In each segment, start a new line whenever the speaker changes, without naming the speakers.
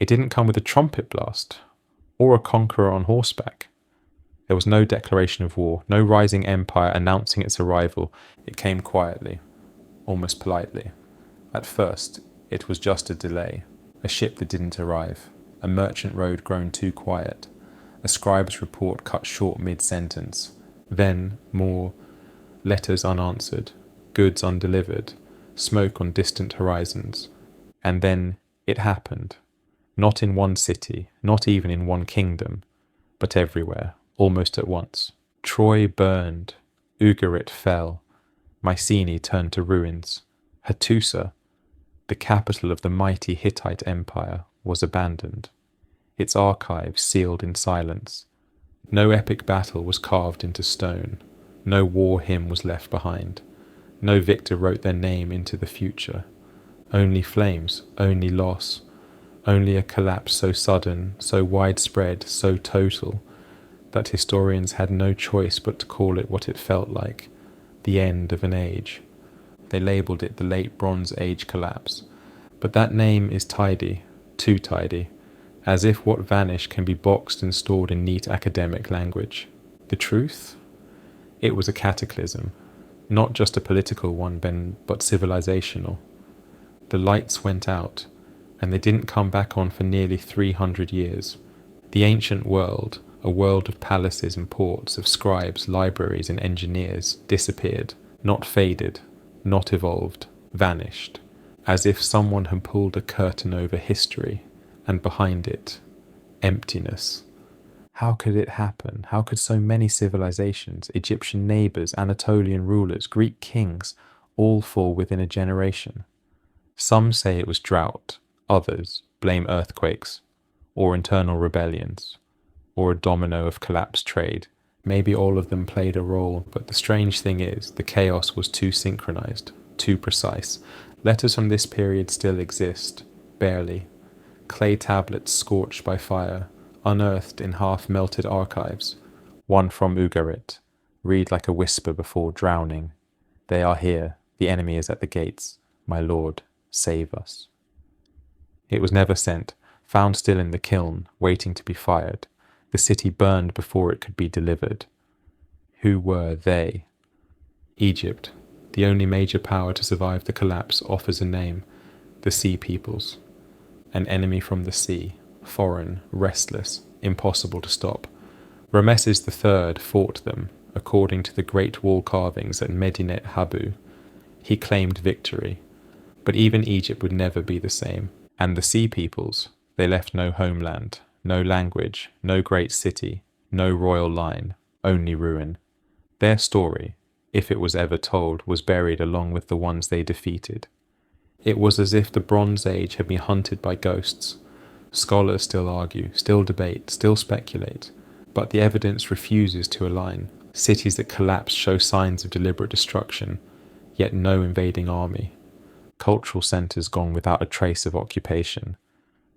It didn't come with a trumpet blast or a conqueror on horseback. There was no declaration of war, no rising empire announcing its arrival. It came quietly, almost politely. At first, it was just a delay, a ship that didn't arrive, a merchant road grown too quiet, a scribe's report cut short mid-sentence, then more letters unanswered, goods undelivered, smoke on distant horizons. And then it happened. Not in one city, not even in one kingdom, but everywhere, almost at once. Troy burned, Ugarit fell, Mycenae turned to ruins. Hattusa, the capital of the mighty Hittite Empire, was abandoned, its archives sealed in silence. No epic battle was carved into stone, no war hymn was left behind, no victor wrote their name into the future. Only flames, only loss, only a collapse so sudden, so widespread, so total, that historians had no choice but to call it what it felt like, the end of an age. They labelled it the Late Bronze Age collapse. But that name is tidy, too tidy, as if what vanished can be boxed and stored in neat academic language. The truth? It was a cataclysm, not just a political one, but civilizational. The lights went out, and they didn't come back on for nearly 300 years. The ancient world, a world of palaces and ports, of scribes, libraries and engineers, disappeared, not faded, not evolved, vanished, as if someone had pulled a curtain over history, and behind it, emptiness. How could it happen? How could so many civilizations, Egyptian neighbours, Anatolian rulers, Greek kings, all fall within a generation? Some say it was drought, others blame earthquakes, or internal rebellions, or a domino of collapsed trade. Maybe all of them played a role, but the strange thing is, the chaos was too synchronized, too precise. Letters from this period still exist, barely. Clay tablets scorched by fire, unearthed in half-melted archives. One from Ugarit, read like a whisper before drowning. They are here, the enemy is at the gates. My lord, save us. It was never sent, found still in the kiln, waiting to be fired. The city burned before it could be delivered. Who were they? Egypt, the only major power to survive the collapse, offers a name: the Sea Peoples. An enemy from the sea, foreign, restless, impossible to stop. Rameses III fought them, according to the Great Wall carvings at Medinet Habu. He claimed victory, but even Egypt would never be the same. And the Sea Peoples, they left no homeland, no language, no great city, no royal line, only ruin. Their story, if it was ever told, was buried along with the ones they defeated. It was as if the Bronze Age had been hunted by ghosts. Scholars still argue, still debate, still speculate, but the evidence refuses to align. Cities that collapse show signs of deliberate destruction, yet no invading army. Cultural centres gone without a trace of occupation.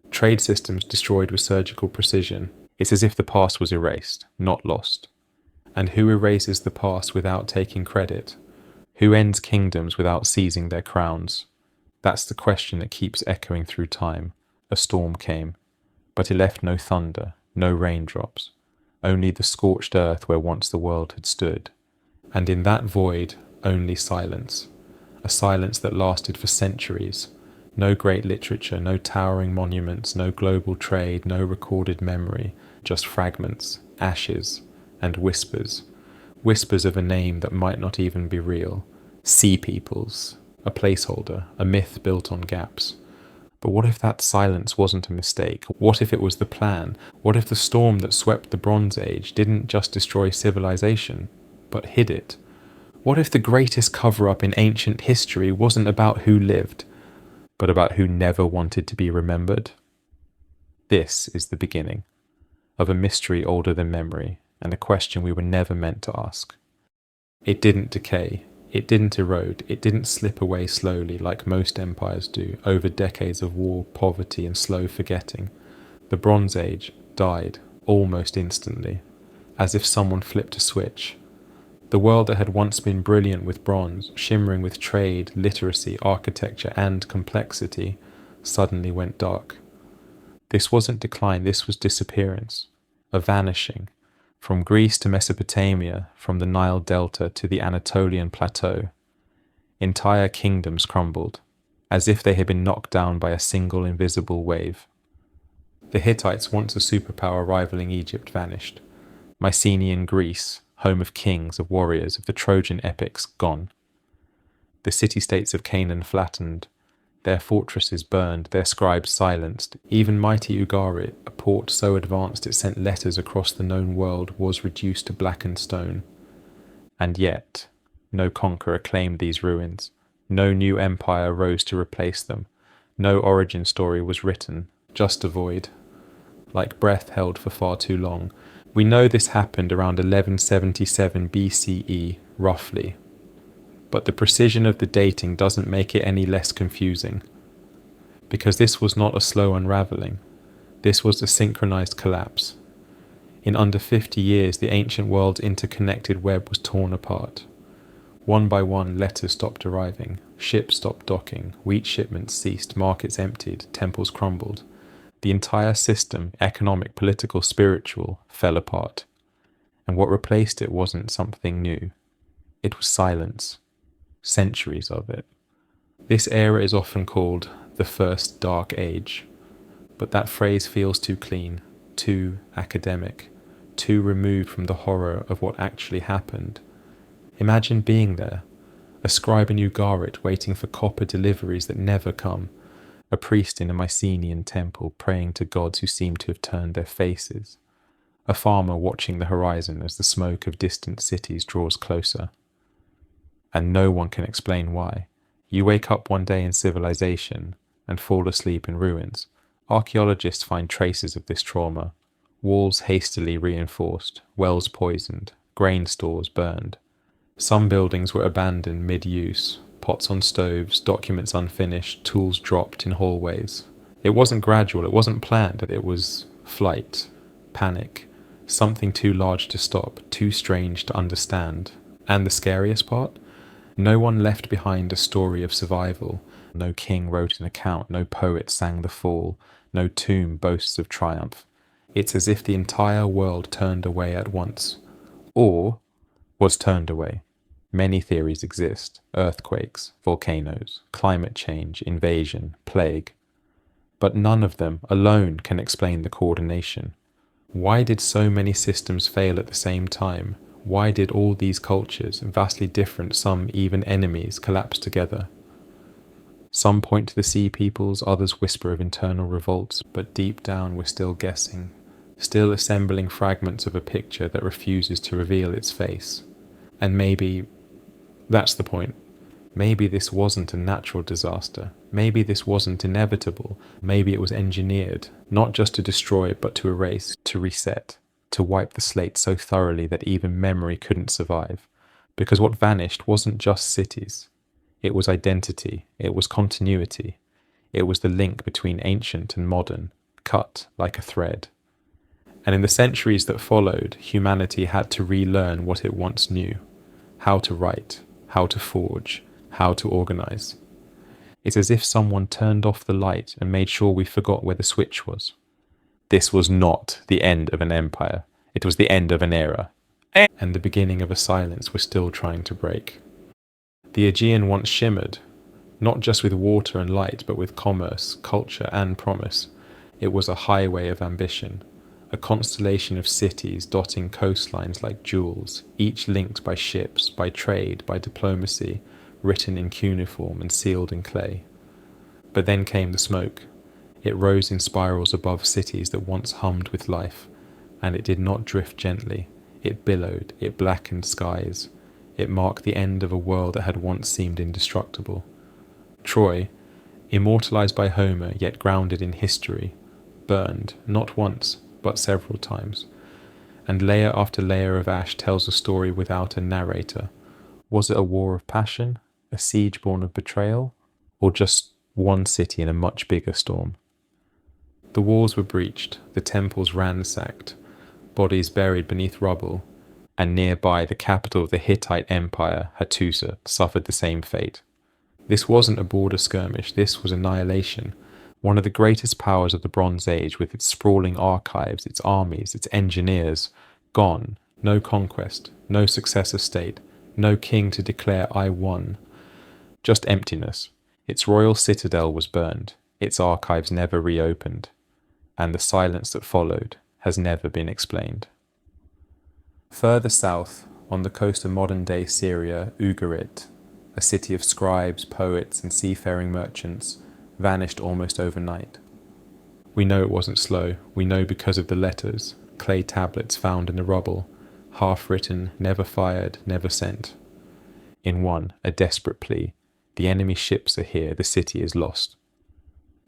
Trade systems destroyed with surgical precision. It's as if the past was erased, not lost. And who erases the past without taking credit? Who ends kingdoms without seizing their crowns? That's the question that keeps echoing through time. A storm came, but it left no thunder, no raindrops, only the scorched earth where once the world had stood. And in that void, only silence. A silence that lasted for centuries. No great literature, no towering monuments, no global trade, no recorded memory, just fragments, ashes, and whispers. Whispers of a name that might not even be real. Sea Peoples, a placeholder, a myth built on gaps. But what if that silence wasn't a mistake? What if it was the plan? What if the storm that swept the Bronze Age didn't just destroy civilization, but hid it? What if the greatest cover-up in ancient history wasn't about who lived, but about who never wanted to be remembered? This is the beginning of a mystery older than memory, and a question we were never meant to ask. It didn't decay, it didn't erode, it didn't slip away slowly like most empires do, over decades of war, poverty, and slow forgetting. The Bronze Age died almost instantly, as if someone flipped a switch. The world that had once been brilliant with bronze, shimmering with trade, literacy, architecture, and complexity, suddenly went dark. This wasn't decline, this was disappearance, a vanishing. From Greece to Mesopotamia, from the Nile Delta to the Anatolian Plateau, entire kingdoms crumbled, as if they had been knocked down by a single invisible wave. The Hittites, once a superpower rivaling Egypt, vanished. Mycenaean Greece, home of kings, of warriors, of the Trojan epics, gone. The city-states of Canaan flattened, their fortresses burned, their scribes silenced. Even mighty Ugarit, a port so advanced it sent letters across the known world, was reduced to blackened stone. And yet, no conqueror claimed these ruins. No new empire rose to replace them. No origin story was written, just a void, like breath held for far too long. We know this happened around 1177 BCE, roughly. But the precision of the dating doesn't make it any less confusing. Because this was not a slow unraveling. This was a synchronized collapse. In under 50 years, the ancient world's interconnected web was torn apart. One by one, letters stopped arriving, ships stopped docking, wheat shipments ceased, markets emptied, temples crumbled. The entire system, economic, political, spiritual, fell apart. And what replaced it wasn't something new. It was silence. Centuries of it. This era is often called the First Dark Age, but that phrase feels too clean, too academic, too removed from the horror of what actually happened. Imagine being there, a scribe in Ugarit waiting for copper deliveries that never come, a priest in a Mycenaean temple praying to gods who seem to have turned their faces, a farmer watching the horizon as the smoke of distant cities draws closer. And no one can explain why. You wake up one day in civilization and fall asleep in ruins. Archaeologists find traces of this trauma. Walls hastily reinforced, wells poisoned, grain stores burned. Some buildings were abandoned mid-use, pots on stoves, documents unfinished, tools dropped in hallways. It wasn't gradual, it wasn't planned, it was flight, panic, something too large to stop, too strange to understand. And the scariest part? No one left behind a story of survival. No king wrote an account, no poet sang the fall, no tomb boasts of triumph. It's as if the entire world turned away at once. Or was turned away. Many theories exist: earthquakes, volcanoes, climate change, invasion, plague. But none of them alone can explain the coordination. Why did so many systems fail at the same time? Why did all these cultures, vastly different, some even enemies, collapse together? Some point to the sea peoples, others whisper of internal revolts, but deep down we're still guessing, still assembling fragments of a picture that refuses to reveal its face. And maybe that's the point. Maybe this wasn't a natural disaster. Maybe this wasn't inevitable. Maybe it was engineered, not just to destroy, but to erase, to reset, to wipe the slate so thoroughly that even memory couldn't survive. Because what vanished wasn't just cities. It was identity. It was continuity. It was the link between ancient and modern, cut like a thread. And in the centuries that followed, humanity had to relearn what it once knew. How to write, how to forge, how to organize. It's as if someone turned off the light and made sure we forgot where the switch was. This was not the end of an empire. It was the end of an era. And the beginning of a silence we're still trying to break. The Aegean once shimmered, not just with water and light, but with commerce, culture, and promise. It was a highway of ambition, a constellation of cities dotting coastlines like jewels, each linked by ships, by trade, by diplomacy, written in cuneiform and sealed in clay. But then came the smoke. It rose in spirals above cities that once hummed with life, and it did not drift gently. It billowed, it blackened skies. It marked the end of a world that had once seemed indestructible. Troy, immortalized by Homer yet grounded in history, burned, not once, but several times. And layer after layer of ash tells a story without a narrator. Was it a war of passion, a siege born of betrayal, or just one city in a much bigger storm? The walls were breached, the temples ransacked, bodies buried beneath rubble, and nearby the capital of the Hittite Empire, Hattusa, suffered the same fate. This wasn't a border skirmish, this was annihilation. One of the greatest powers of the Bronze Age, with its sprawling archives, its armies, its engineers, gone. No conquest, no successor state, no king to declare I won. Just emptiness. Its royal citadel was burned, its archives never reopened, and the silence that followed has never been explained. Further south, on the coast of modern-day Syria, Ugarit, a city of scribes, poets, and seafaring merchants, vanished almost overnight. We know it wasn't slow. We know because of the letters, clay tablets found in the rubble, half-written, never fired, never sent. In one, a desperate plea. The enemy ships are here, the city is lost.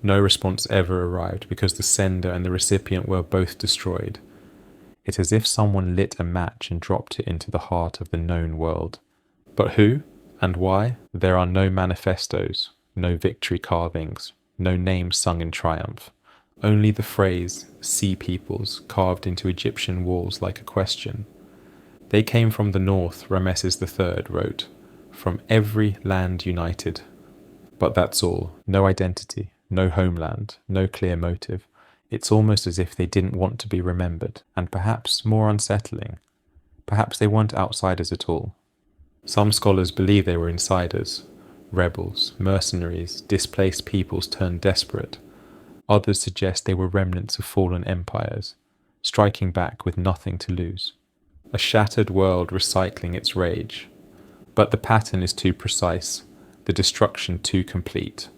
No response ever arrived because the sender and the recipient were both destroyed. It's as if someone lit a match and dropped it into the heart of the known world. But who and why? There are no manifestos, no victory carvings, no names sung in triumph. Only the phrase, sea peoples, carved into Egyptian walls like a question. They came from the north, Rameses III wrote, from every land united. But that's all. No identity, no homeland, no clear motive. It's almost as if they didn't want to be remembered, and perhaps more unsettling. Perhaps they weren't outsiders at all. Some scholars believe they were insiders, rebels, mercenaries, displaced peoples turned desperate. Others suggest they were remnants of fallen empires, striking back with nothing to lose. A shattered world recycling its rage. But the pattern is too precise, the destruction too complete,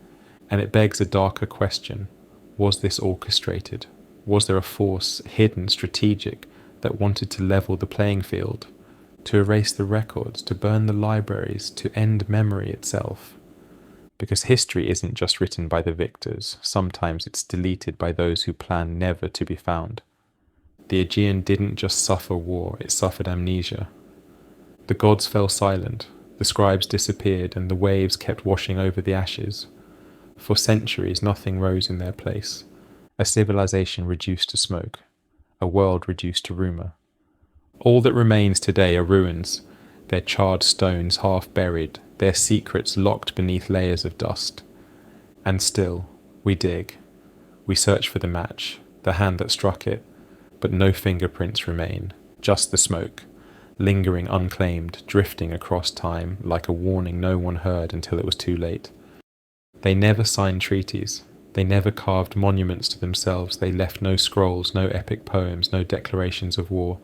and it begs a darker question. Was this orchestrated? Was there a force, hidden, strategic, that wanted to level the playing field, to erase the records, to burn the libraries, to end memory itself? Because history isn't just written by the victors, sometimes it's deleted by those who plan never to be found. The Aegean didn't just suffer war, it suffered amnesia. The gods fell silent, the scribes disappeared, and the waves kept washing over the ashes. For centuries nothing rose in their place. A civilization reduced to smoke, a world reduced to rumour. All that remains today are ruins, their charred stones half buried, their secrets locked beneath layers of dust. And still, we dig. We search for the match, the hand that struck it, but no fingerprints remain, just the smoke, lingering unclaimed, drifting across time like a warning no one heard until it was too late. They never signed treaties. They never carved monuments to themselves. They left no scrolls, no epic poems, no declarations of war.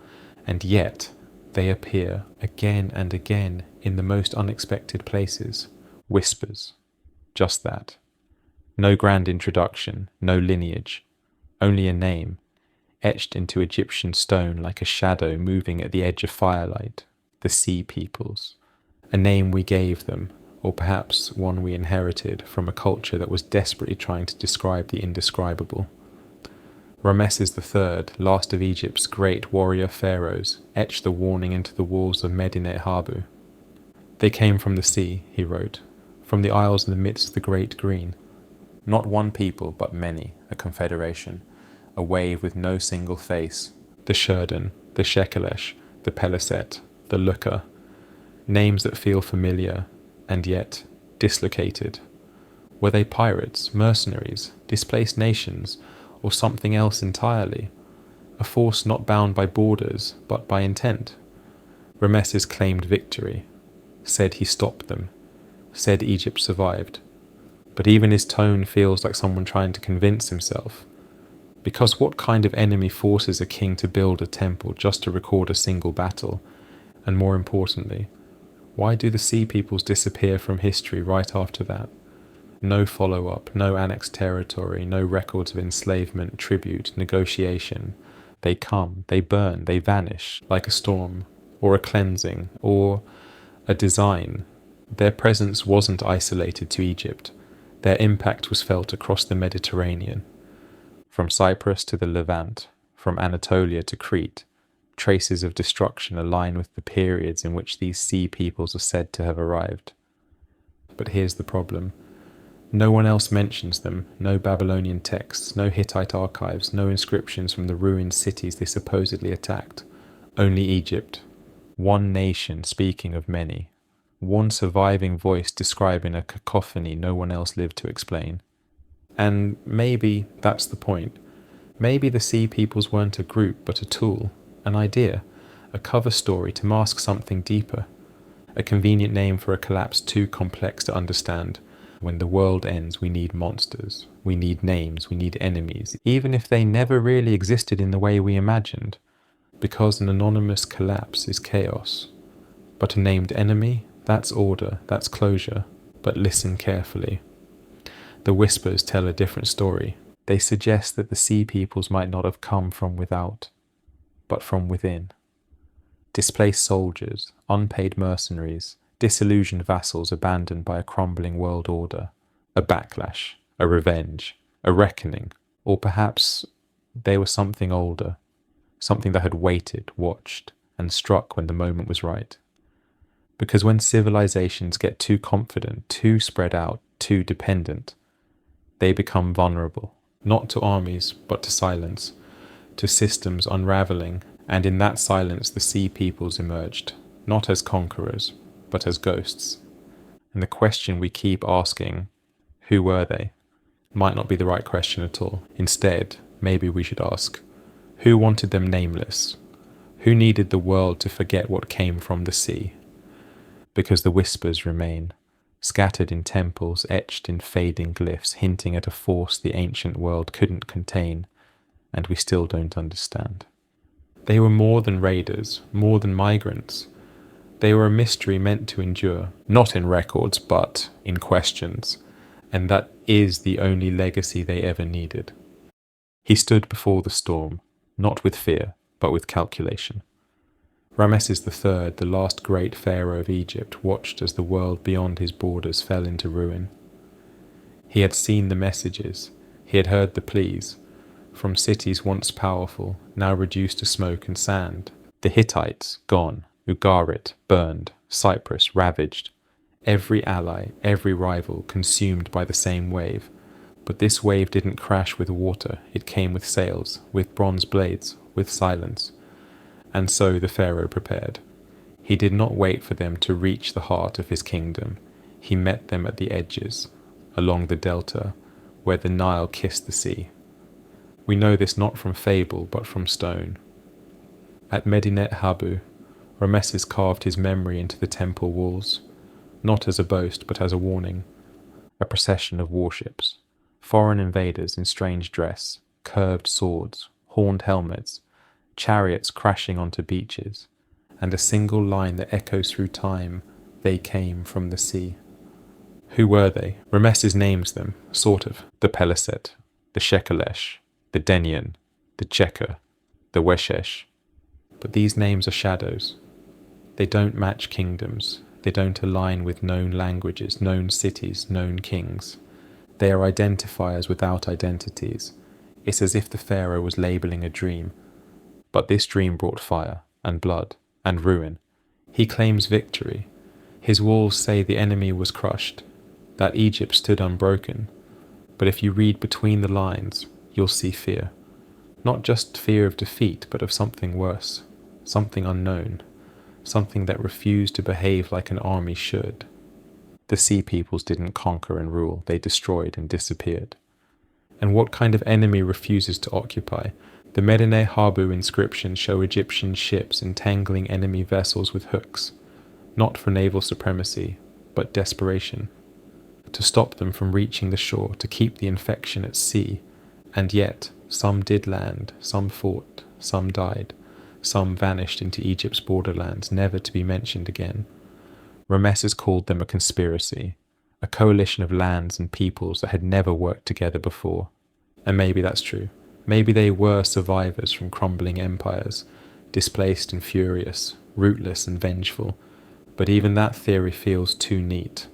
And yet, they appear again and again in the most unexpected places. Whispers. Just that. No grand introduction, no lineage. Only a name, etched into Egyptian stone like a shadow moving at the edge of firelight. The Sea Peoples. A name we gave them, or perhaps one we inherited from a culture that was desperately trying to describe the indescribable. Rameses III, last of Egypt's great warrior pharaohs, etched the warning into the walls of Medinet Habu. They came from the sea, he wrote, from the isles in the midst of the great green. Not one people, but many, a confederation, a wave with no single face. The Shurden, the Shekelesh, the Peliset, the Lukka, names that feel familiar, and yet dislocated. Were they pirates, mercenaries, displaced nations, or something else entirely? A force not bound by borders, but by intent? Rameses claimed victory, said he stopped them, said Egypt survived. But even his tone feels like someone trying to convince himself. Because what kind of enemy forces a king to build a temple just to record a single battle? And more importantly, why do the Sea Peoples disappear from history right after that? No follow-up, no annexed territory, no records of enslavement, tribute, negotiation. They come, they burn, they vanish, like a storm, or a cleansing, or a design. Their presence wasn't isolated to Egypt. Their impact was felt across the Mediterranean. From Cyprus to the Levant, from Anatolia to Crete, traces of destruction align with the periods in which these sea peoples are said to have arrived. But here's the problem. No one else mentions them, no Babylonian texts, no Hittite archives, no inscriptions from the ruined cities they supposedly attacked. Only Egypt. One nation speaking of many. One surviving voice describing a cacophony no one else lived to explain. And maybe that's the point. Maybe the Sea Peoples weren't a group, but a tool, an idea, a cover story to mask something deeper, a convenient name for a collapse too complex to understand. When the world ends, we need monsters, we need names, we need enemies, even if they never really existed in the way we imagined, because an anonymous collapse is chaos. But a named enemy, that's order, that's closure. But listen carefully. The whispers tell a different story. They suggest that the Sea Peoples might not have come from without, but from within. Displaced soldiers, unpaid mercenaries, disillusioned vassals abandoned by a crumbling world order. A backlash, a revenge, a reckoning, or perhaps they were something older, something that had waited, watched, and struck when the moment was right. Because when civilizations get too confident, too spread out, too dependent, they become vulnerable, not to armies, but to silence, to systems unraveling, and in that silence the Sea Peoples emerged, not as conquerors, but as ghosts. And the question we keep asking, who were they, might not be the right question at all. Instead, maybe we should ask, who wanted them nameless? Who needed the world to forget what came from the sea? Because the whispers remain, scattered in temples, etched in fading glyphs, hinting at a force the ancient world couldn't contain, and we still don't understand. They were more than raiders, more than migrants. They were a mystery meant to endure, not in records, but in questions, and that is the only legacy they ever needed. He stood before the storm, not with fear, but with calculation. Rameses III, the last great pharaoh of Egypt, watched as the world beyond his borders fell into ruin. He had seen the messages, he had heard the pleas, from cities once powerful, now reduced to smoke and sand. The Hittites, gone, Ugarit, burned, Cyprus, ravaged, every ally, every rival, consumed by the same wave. But this wave didn't crash with water, it came with sails, with bronze blades, with silence. And so the pharaoh prepared. He did not wait for them to reach the heart of his kingdom. He met them at the edges, along the delta, where the Nile kissed the sea. We know this not from fable, but from stone. At Medinet Habu, Rameses carved his memory into the temple walls, not as a boast, but as a warning. A procession of warships, foreign invaders in strange dress, curved swords, horned helmets, chariots crashing onto beaches, and a single line that echoes through time, they came from the sea. Who were they? Rameses names them, sort of. The Peliset, the Shekelesh, the Denian, the Checker, the Weshesh. But these names are shadows. They don't match kingdoms. They don't align with known languages, known cities, known kings. They are identifiers without identities. It's as if the pharaoh was labeling a dream. But this dream brought fire, and blood, and ruin. He claims victory. His walls say the enemy was crushed, that Egypt stood unbroken. But if you read between the lines, you'll see fear. Not just fear of defeat, but of something worse, something unknown, something that refused to behave like an army should. The Sea Peoples didn't conquer and rule, they destroyed and disappeared. And what kind of enemy refuses to occupy? The Medinet Habu inscriptions show Egyptian ships entangling enemy vessels with hooks, not for naval supremacy, but desperation. To stop them from reaching the shore, to keep the infection at sea. And yet, some did land, some fought, some died, some vanished into Egypt's borderlands, never to be mentioned again. Rameses called them a conspiracy, a coalition of lands and peoples that had never worked together before. And maybe that's true. Maybe they were survivors from crumbling empires, displaced and furious, ruthless and vengeful. But even that theory feels too neat,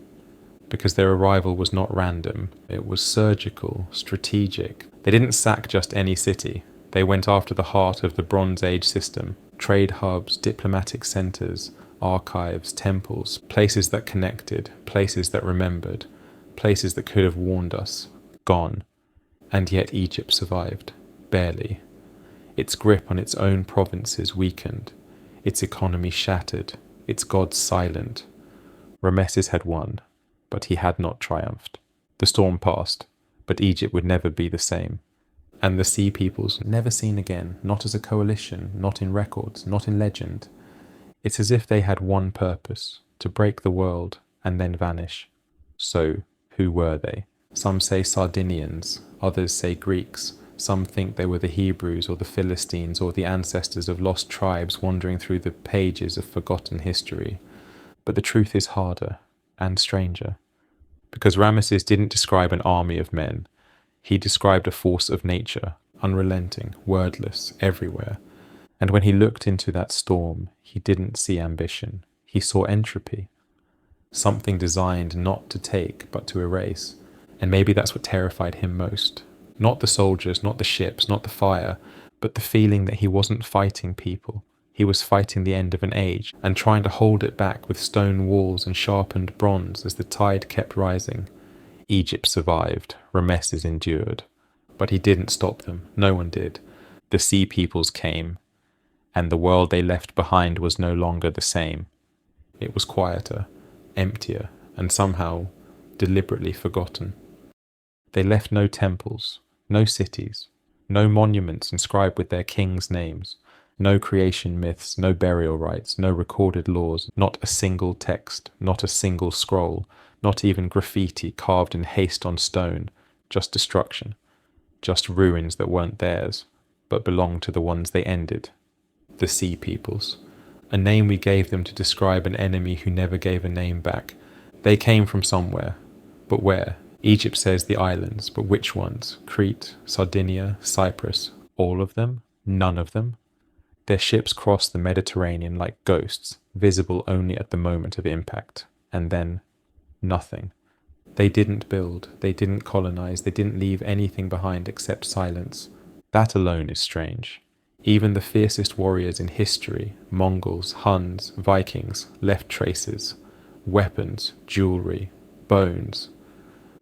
because their arrival was not random. It was surgical, strategic. They didn't sack just any city. They went after the heart of the Bronze Age system, trade hubs, diplomatic centers, archives, temples, places that connected, places that remembered, places that could have warned us. Gone. And yet Egypt survived. Barely. Its grip on its own provinces weakened, its economy shattered, its gods silent. Rameses had won, but he had not triumphed. The storm passed, but Egypt would never be the same. And the Sea Peoples never seen again, not as a coalition, not in records, not in legend. It's as if they had one purpose, to break the world and then vanish. So, who were they? Some say Sardinians, others say Greeks, some think they were the Hebrews or the Philistines or the ancestors of lost tribes wandering through the pages of forgotten history. But the truth is harder and stranger, because Ramesses didn't describe an army of men. He described a force of nature, unrelenting, wordless, everywhere. And when he looked into that storm, he didn't see ambition. He saw entropy. Something designed not to take, but to erase. And maybe that's what terrified him most. Not the soldiers, not the ships, not the fire, but the feeling that he wasn't fighting people. He was fighting the end of an age, and trying to hold it back with stone walls and sharpened bronze as the tide kept rising. Egypt survived, Ramesses endured. But he didn't stop them, no one did. The Sea Peoples came, and the world they left behind was no longer the same. It was quieter, emptier, and somehow deliberately forgotten. They left no temples, no cities, no monuments inscribed with their kings' names, no creation myths, no burial rites, no recorded laws, not a single text, not a single scroll, not even graffiti carved in haste on stone, just destruction, just ruins that weren't theirs, but belonged to the ones they ended. The Sea Peoples, a name we gave them to describe an enemy who never gave a name back. They came from somewhere, but where? Egypt says the islands, but which ones? Crete, Sardinia, Cyprus, all of them? None of them? Their ships crossed the Mediterranean like ghosts, visible only at the moment of impact, and then nothing. They didn't build, they didn't colonize, they didn't leave anything behind except silence. That alone is strange. Even the fiercest warriors in history, Mongols, Huns, Vikings, left traces, weapons, jewelry, bones.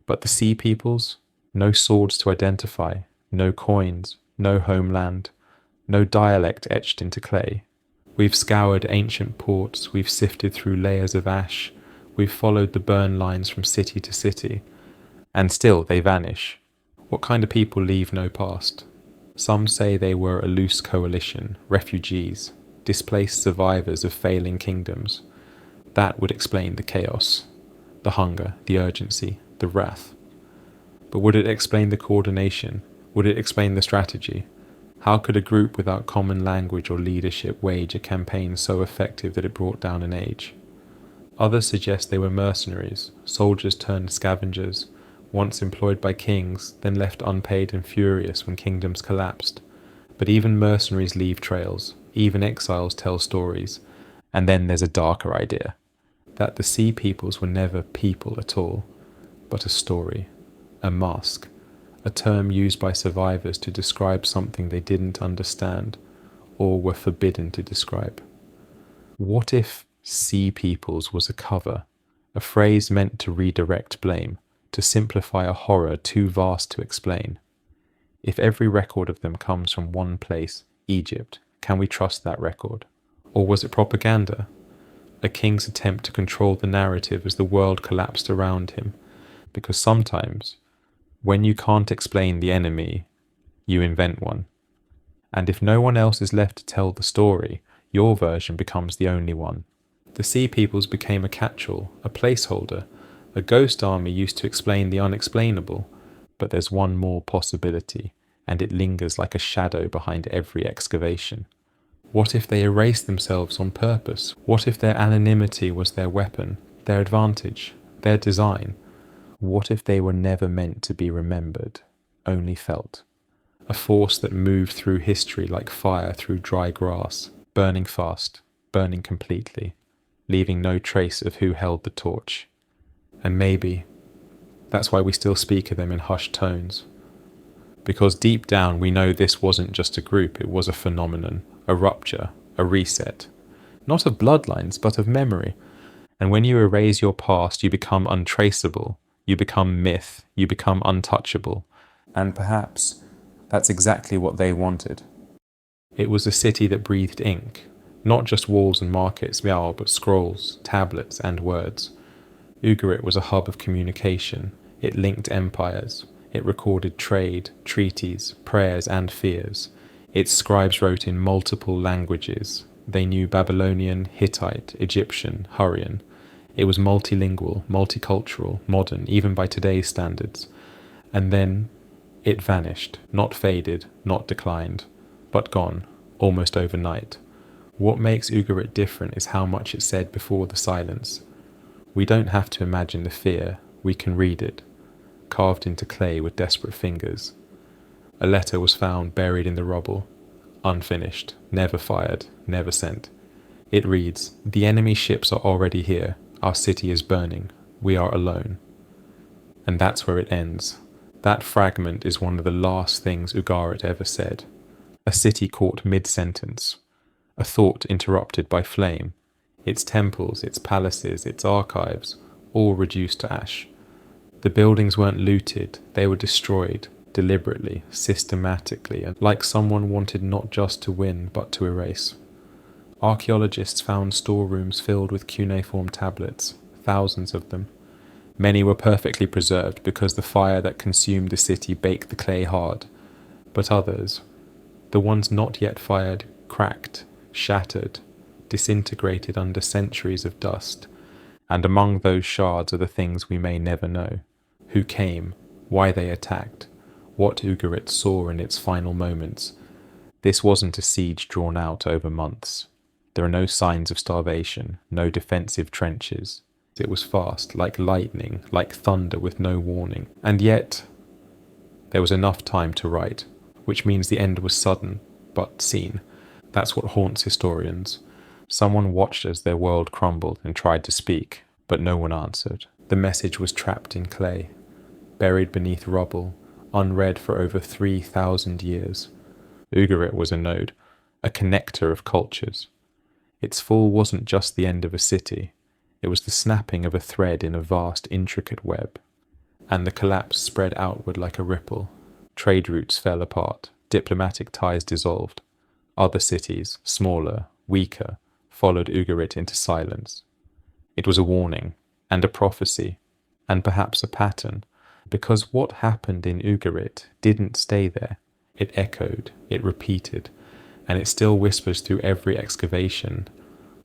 But the Sea Peoples, no swords to identify, no coins, no homeland, no dialect etched into clay. We've scoured ancient ports, we've sifted through layers of ash, we've followed the burn lines from city to city, and still they vanish. What kind of people leave no past? Some say they were a loose coalition, refugees, displaced survivors of failing kingdoms. That would explain the chaos, the hunger, the urgency, the wrath. But would it explain the coordination? Would it explain the strategy? How could a group without common language or leadership wage a campaign so effective that it brought down an age? Others suggest they were mercenaries, soldiers turned scavengers, once employed by kings, then left unpaid and furious when kingdoms collapsed. But even mercenaries leave trails, even exiles tell stories. And then there's a darker idea, that the Sea Peoples were never people at all, but a story, a mask, a term used by survivors to describe something they didn't understand or were forbidden to describe. What if Sea Peoples was a cover, a phrase meant to redirect blame, to simplify a horror too vast to explain? If every record of them comes from one place, Egypt, can we trust that record? Or was it propaganda? A king's attempt to control the narrative as the world collapsed around him? Because sometimes, when you can't explain the enemy, you invent one. And if no one else is left to tell the story, your version becomes the only one. The Sea Peoples became a catch-all, a placeholder, a ghost army used to explain the unexplainable. But there's one more possibility, and it lingers like a shadow behind every excavation. What if they erased themselves on purpose? What if their anonymity was their weapon, their advantage, their design? What if they were never meant to be remembered, only felt? A force that moved through history like fire through dry grass, burning fast, burning completely, leaving no trace of who held the torch. And maybe that's why we still speak of them in hushed tones. Because deep down we know this wasn't just a group, it was a phenomenon, a rupture, a reset. Not of bloodlines, but of memory. And when you erase your past, you become untraceable, you become myth, you become untouchable. And perhaps that's exactly what they wanted. It was a city that breathed ink, not just walls and markets, but scrolls, tablets, and words. Ugarit was a hub of communication. It linked empires. It recorded trade, treaties, prayers, and fears. Its scribes wrote in multiple languages. They knew Babylonian, Hittite, Egyptian, Hurrian. It was multilingual, multicultural, modern, even by today's standards. And then it vanished, not faded, not declined, but gone, almost overnight. What makes Ugarit different is how much it said before the silence. We don't have to imagine the fear, we can read it, carved into clay with desperate fingers. A letter was found buried in the rubble, unfinished, never fired, never sent. It reads, "The enemy ships are already here, our city is burning, we are alone." And that's where it ends. That fragment is one of the last things Ugarit ever said. A city caught mid-sentence, a thought interrupted by flame, its temples, its palaces, its archives, all reduced to ash. The buildings weren't looted, they were destroyed, deliberately, systematically, and like someone wanted not just to win, but to erase. Archaeologists found storerooms filled with cuneiform tablets, thousands of them. Many were perfectly preserved because the fire that consumed the city baked the clay hard, but others, the ones not yet fired, cracked, shattered, disintegrated under centuries of dust. And among those shards are the things we may never know. Who came, why they attacked, what Ugarit saw in its final moments. This wasn't a siege drawn out over months. There are no signs of starvation, no defensive trenches. It was fast, like lightning, like thunder with no warning. And yet, there was enough time to write, which means the end was sudden, but seen. That's what haunts historians. Someone watched as their world crumbled and tried to speak, but no one answered. The message was trapped in clay, buried beneath rubble, unread for over 3,000 years. Ugarit was a node, a connector of cultures. Its fall wasn't just the end of a city, it was the snapping of a thread in a vast, intricate web. And the collapse spread outward like a ripple. Trade routes fell apart, diplomatic ties dissolved. Other cities, smaller, weaker, followed Ugarit into silence. It was a warning, and a prophecy, and perhaps a pattern, because what happened in Ugarit didn't stay there. It echoed, it repeated, and it still whispers through every excavation.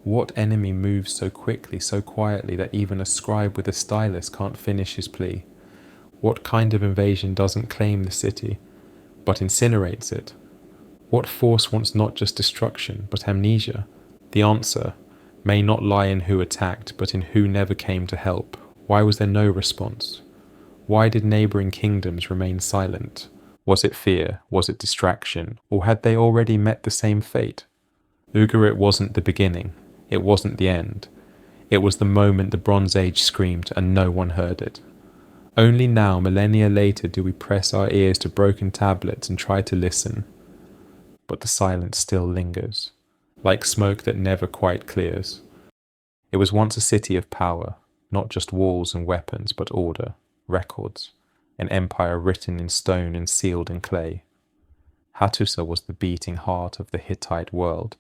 What enemy moves so quickly, so quietly, that even a scribe with a stylus can't finish his plea? What kind of invasion doesn't claim the city, but incinerates it? What force wants not just destruction, but amnesia? The answer may not lie in who attacked, but in who never came to help. Why was there no response? Why did neighbouring kingdoms remain silent? Was it fear? Was it distraction? Or had they already met the same fate? Ugarit wasn't the beginning. It wasn't the end. It was the moment the Bronze Age screamed and no one heard it. Only now, millennia later, do we press our ears to broken tablets and try to listen. But the silence still lingers, like smoke that never quite clears. It was once a city of power, not just walls and weapons, but order, records, an empire written in stone and sealed in clay. Hattusa was the beating heart of the Hittite world,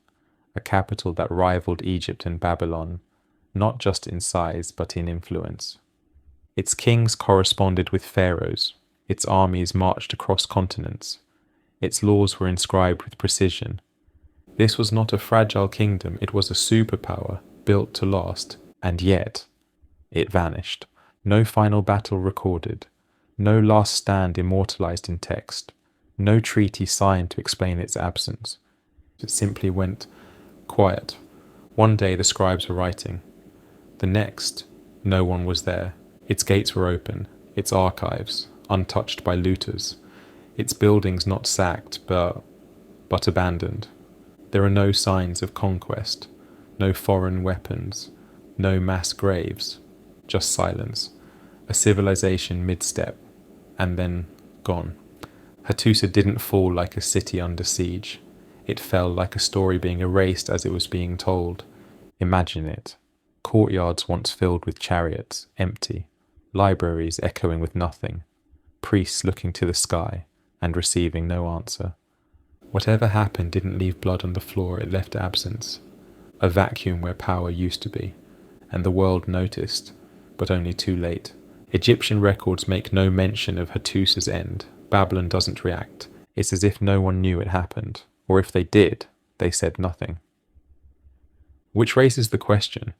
a capital that rivaled Egypt and Babylon, not just in size but in influence. Its kings corresponded with pharaohs, its armies marched across continents, its laws were inscribed with precision. This was not a fragile kingdom, it was a superpower, built to last, and yet it vanished. No final battle recorded, no last stand immortalized in text, no treaty signed to explain its absence. It simply went quiet. One day the scribes were writing. The next, no one was there. Its gates were open, its archives, untouched by looters, its buildings not sacked, but abandoned. There are no signs of conquest, no foreign weapons, no mass graves, just silence. A civilization mid-step, and then gone. Hattusa didn't fall like a city under siege. It fell like a story being erased as it was being told. Imagine it. Courtyards once filled with chariots, empty. Libraries echoing with nothing. Priests looking to the sky and receiving no answer. Whatever happened didn't leave blood on the floor, it left absence. A vacuum where power used to be. And the world noticed, but only too late. Egyptian records make no mention of Hattusa's end. Babylon doesn't react. It's as if no one knew it happened, or if they did, they said nothing. Which raises the question,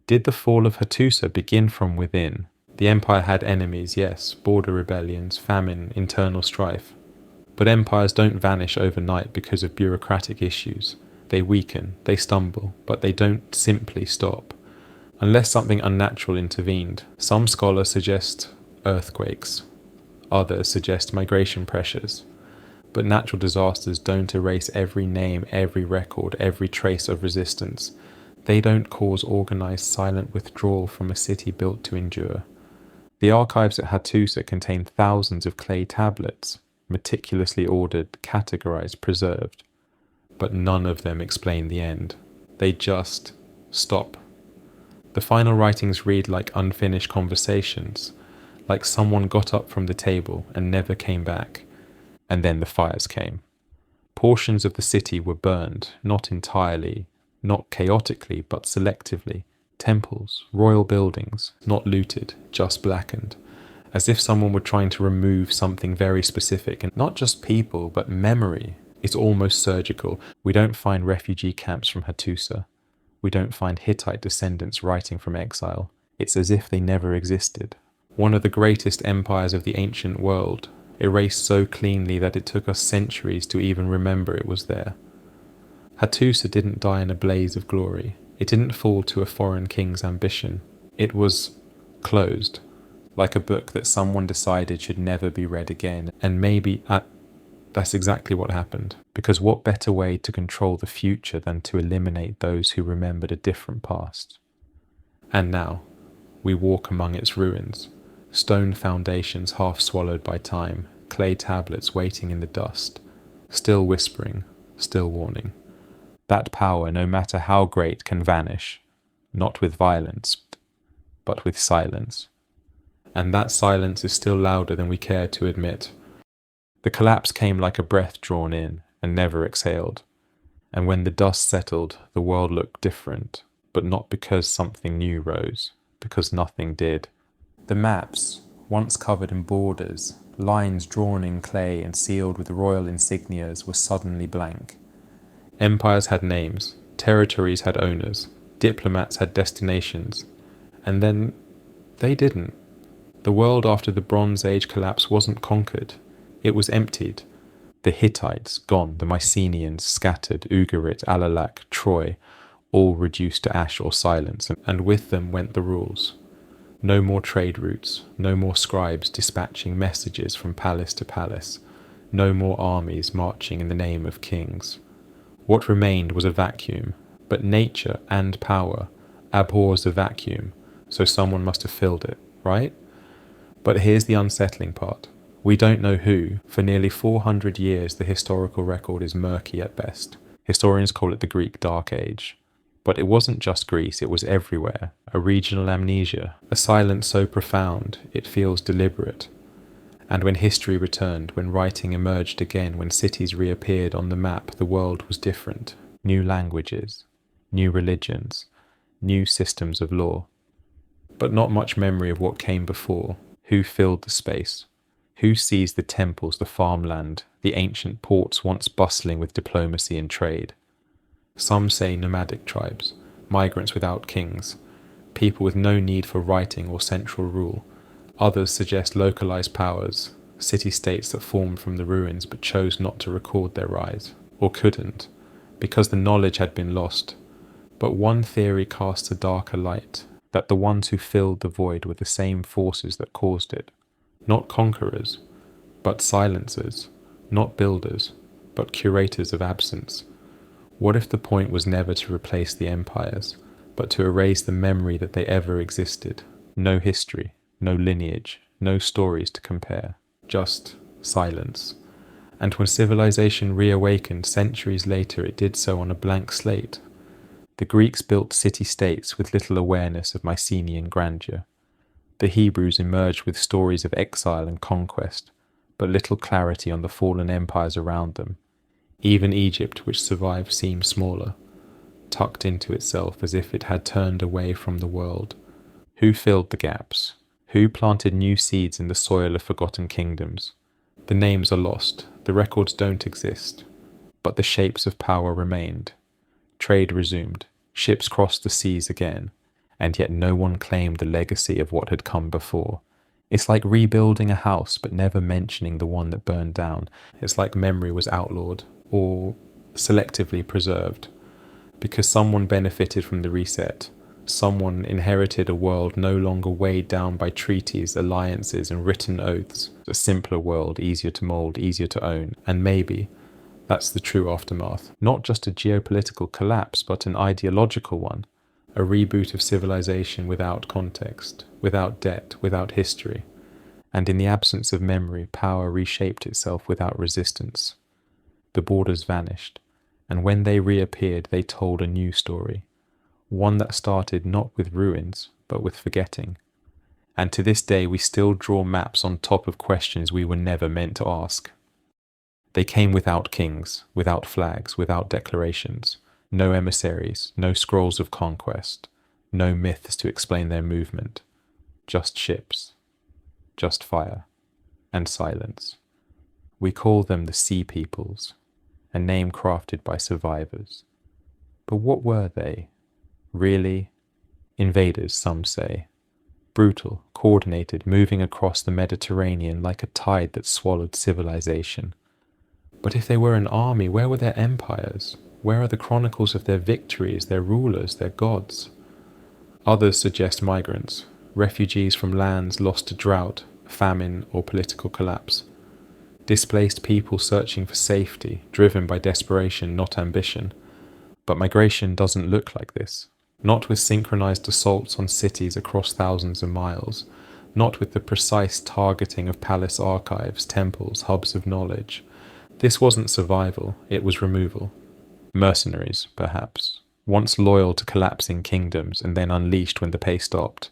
did the fall of Hattusa begin from within? The empire had enemies, yes, border rebellions, famine, internal strife. But empires don't vanish overnight because of bureaucratic issues. They weaken, they stumble, but they don't simply stop. Unless something unnatural intervened. Some scholars suggest earthquakes, others suggest migration pressures. But natural disasters don't erase every name, every record, every trace of resistance. They don't cause organized silent withdrawal from a city built to endure. The archives at Hattusa contain thousands of clay tablets, meticulously ordered, categorized, preserved. But none of them explain the end. They just stop. The final writings read like unfinished conversations, like someone got up from the table and never came back. And then the fires came. Portions of the city were burned, not entirely, not chaotically, but selectively. Temples, royal buildings, not looted, just blackened. As if someone were trying to remove something very specific, and not just people, but memory. It's almost surgical. We don't find refugee camps from Hattusa. We don't find Hittite descendants writing from exile. It's as if they never existed. One of the greatest empires of the ancient world, erased so cleanly that it took us centuries to even remember it was there. Hattusa didn't die in a blaze of glory. It didn't fall to a foreign king's ambition. It was closed, like a book that someone decided should never be read again. And maybe that's exactly what happened. Because what better way to control the future than to eliminate those who remembered a different past? And now, we walk among its ruins. Stone foundations half swallowed by time, clay tablets waiting in the dust, still whispering, still warning. That power, no matter how great, can vanish, not with violence, but with silence. And that silence is still louder than we care to admit. The collapse came like a breath drawn in and never exhaled. And when the dust settled, the world looked different, but not because something new rose, because nothing did. The maps, once covered in borders, lines drawn in clay and sealed with royal insignias, were suddenly blank. Empires had names, territories had owners, diplomats had destinations, and then they didn't. The world after the Bronze Age collapse wasn't conquered, it was emptied. The Hittites gone, the Mycenaeans scattered, Ugarit, Alalak, Troy, all reduced to ash or silence, and with them went the rules. No more trade routes, no more scribes dispatching messages from palace to palace, no more armies marching in the name of kings. What remained was a vacuum, but nature and power abhors the vacuum, so someone must have filled it, right? But here's the unsettling part. We don't know who. For nearly 400 years the historical record is murky at best. Historians call it the Greek Dark Age. But it wasn't just Greece, it was everywhere. A regional amnesia, a silence so profound it feels deliberate. And when history returned, when writing emerged again, when cities reappeared on the map, the world was different. New languages, new religions, new systems of law. But not much memory of what came before. Who filled the space? Who seized the temples, the farmland, the ancient ports once bustling with diplomacy and trade? Some say nomadic tribes, migrants without kings, people with no need for writing or central rule. Others suggest localized powers, city-states that formed from the ruins but chose not to record their rise, or couldn't, because the knowledge had been lost. But one theory casts a darker light, that the ones who filled the void were the same forces that caused it. Not conquerors, but silencers, not builders, but curators of absence. What if the point was never to replace the empires, but to erase the memory that they ever existed? No history, no lineage, no stories to compare, just silence. And when civilization reawakened centuries later, it did so on a blank slate. The Greeks built city-states with little awareness of Mycenaean grandeur. The Hebrews emerged with stories of exile and conquest, but little clarity on the fallen empires around them. Even Egypt, which survived, seemed smaller, tucked into itself as if it had turned away from the world. Who filled the gaps? Who planted new seeds in the soil of forgotten kingdoms? The names are lost, the records don't exist, but the shapes of power remained. Trade resumed, ships crossed the seas again, and yet no one claimed the legacy of what had come before. It's like rebuilding a house but never mentioning the one that burned down. It's like memory was outlawed or selectively preserved because someone benefited from the reset. Someone inherited a world no longer weighed down by treaties, alliances, and written oaths. A simpler world, easier to mold, easier to own. And maybe that's the true aftermath. Not just a geopolitical collapse, but an ideological one. A reboot of civilization without context, without debt, without history. And in the absence of memory, power reshaped itself without resistance. The borders vanished, and when they reappeared, they told a new story. One that started not with ruins, but with forgetting. And to this day, we still draw maps on top of questions we were never meant to ask. They came without kings, without flags, without declarations, no emissaries, no scrolls of conquest, no myths to explain their movement, just ships, just fire, and silence. We call them the Sea Peoples, a name crafted by survivors. But what were they? Really? Invaders, some say. Brutal, coordinated, moving across the Mediterranean like a tide that swallowed civilization. But if they were an army, where were their empires? Where are the chronicles of their victories, their rulers, their gods? Others suggest migrants, refugees from lands lost to drought, famine, or political collapse. Displaced people searching for safety, driven by desperation, not ambition. But migration doesn't look like this. Not with synchronized assaults on cities across thousands of miles. Not with the precise targeting of palace archives, temples, hubs of knowledge. This wasn't survival, it was removal. Mercenaries, perhaps, once loyal to collapsing kingdoms and then unleashed when the pace stopped.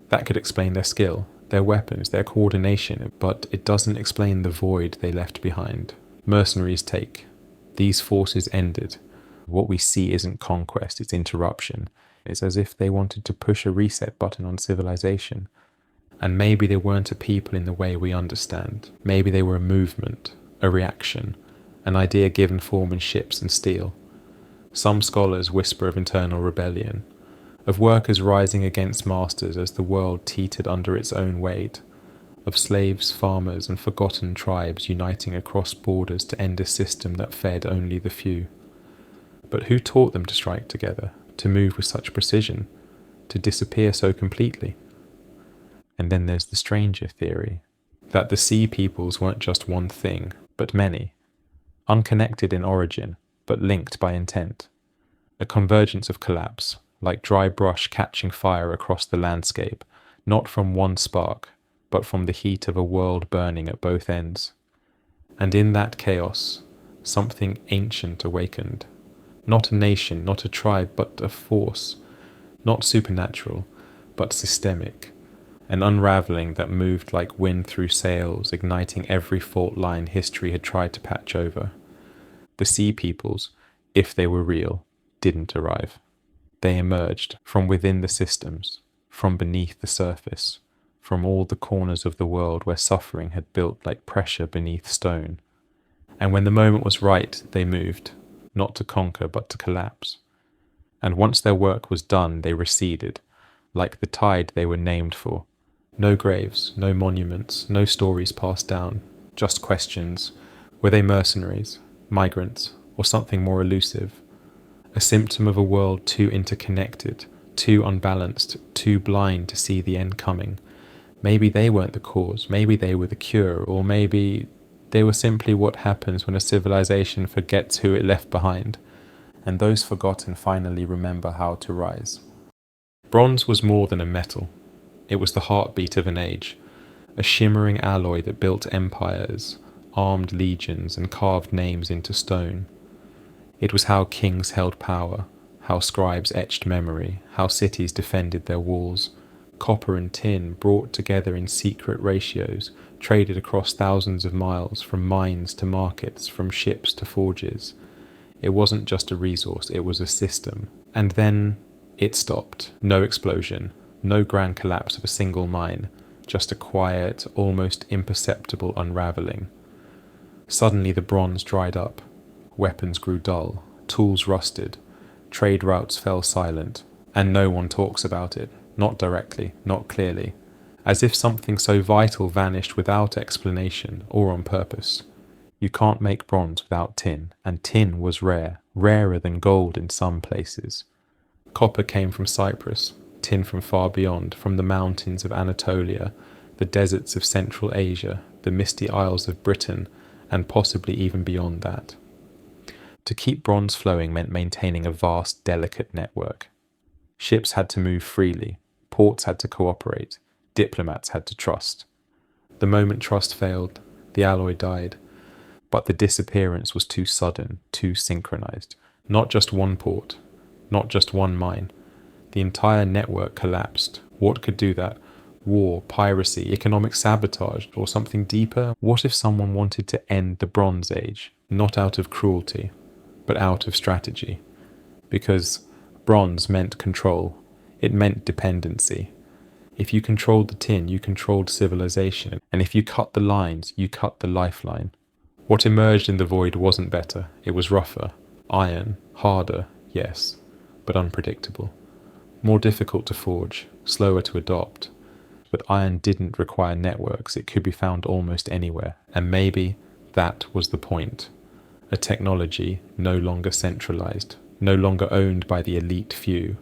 That could explain their skill, their weapons, their coordination, but it doesn't explain the void they left behind. Mercenaries take. These forces ended. What we see isn't conquest, it's interruption. It's as if they wanted to push a reset button on civilization. And maybe they weren't a people in the way we understand. Maybe they were a movement, a reaction, an idea given form in ships and steel. Some scholars whisper of internal rebellion, of workers rising against masters as the world teetered under its own weight, of slaves, farmers, and forgotten tribes uniting across borders to end a system that fed only the few. But who taught them to strike together, to move with such precision, to disappear so completely? And then there's the stranger theory, that the Sea Peoples weren't just one thing, but many, unconnected in origin, but linked by intent. A convergence of collapse, like dry brush catching fire across the landscape, not from one spark, but from the heat of a world burning at both ends. And in that chaos, something ancient awakened. Not a nation, not a tribe, but a force. Not supernatural, but systemic. An unraveling that moved like wind through sails, igniting every fault line history had tried to patch over. The Sea Peoples, if they were real, didn't arrive. They emerged from within the systems, from beneath the surface, from all the corners of the world where suffering had built like pressure beneath stone. And when the moment was right, they moved. Not to conquer, but to collapse. And once their work was done, they receded, like the tide they were named for. No graves, no monuments, no stories passed down, just questions. Were they mercenaries, migrants, or something more elusive? A symptom of a world too interconnected, too unbalanced, too blind to see the end coming. Maybe they weren't the cause, maybe they were the cure, or maybe they were simply what happens when a civilization forgets who it left behind, and those forgotten finally remember how to rise. Bronze was more than a metal. It was the heartbeat of an age, a shimmering alloy that built empires, armed legions, and carved names into stone. It was how kings held power, how scribes etched memory, how cities defended their walls. Copper and tin, brought together in secret ratios, traded across thousands of miles, from mines to markets, from ships to forges. It wasn't just a resource, it was a system. And then it stopped. No explosion, No grand collapse of a single mine, just a quiet, almost imperceptible unravelling. Suddenly the bronze dried up. Weapons grew dull, tools rusted, trade routes fell silent, and no one talks about it, not directly, not clearly, as if something so vital vanished without explanation or on purpose. You can't make bronze without tin, and tin was rare, rarer than gold in some places. Copper came from Cyprus, tin from far beyond, from the mountains of Anatolia, the deserts of Central Asia, the misty isles of Britain, and possibly even beyond that. To keep bronze flowing meant maintaining a vast, delicate network. Ships had to move freely, ports had to cooperate, diplomats had to trust. The moment trust failed, the alloy died, but the disappearance was too sudden, too synchronized. Not just one port, not just one mine. The entire network collapsed. What could do that? War, piracy, economic sabotage, or something deeper? What if someone wanted to end the Bronze Age, not out of cruelty, but out of strategy? Because bronze meant control. It meant dependency. If you controlled the tin, you controlled civilization. And if you cut the lines, you cut the lifeline. What emerged in the void wasn't better. It was rougher, iron, harder, yes, but unpredictable. More difficult to forge, slower to adopt. But iron didn't require networks. It could be found almost anywhere. And maybe that was the point. A technology no longer centralized, no longer owned by the elite few.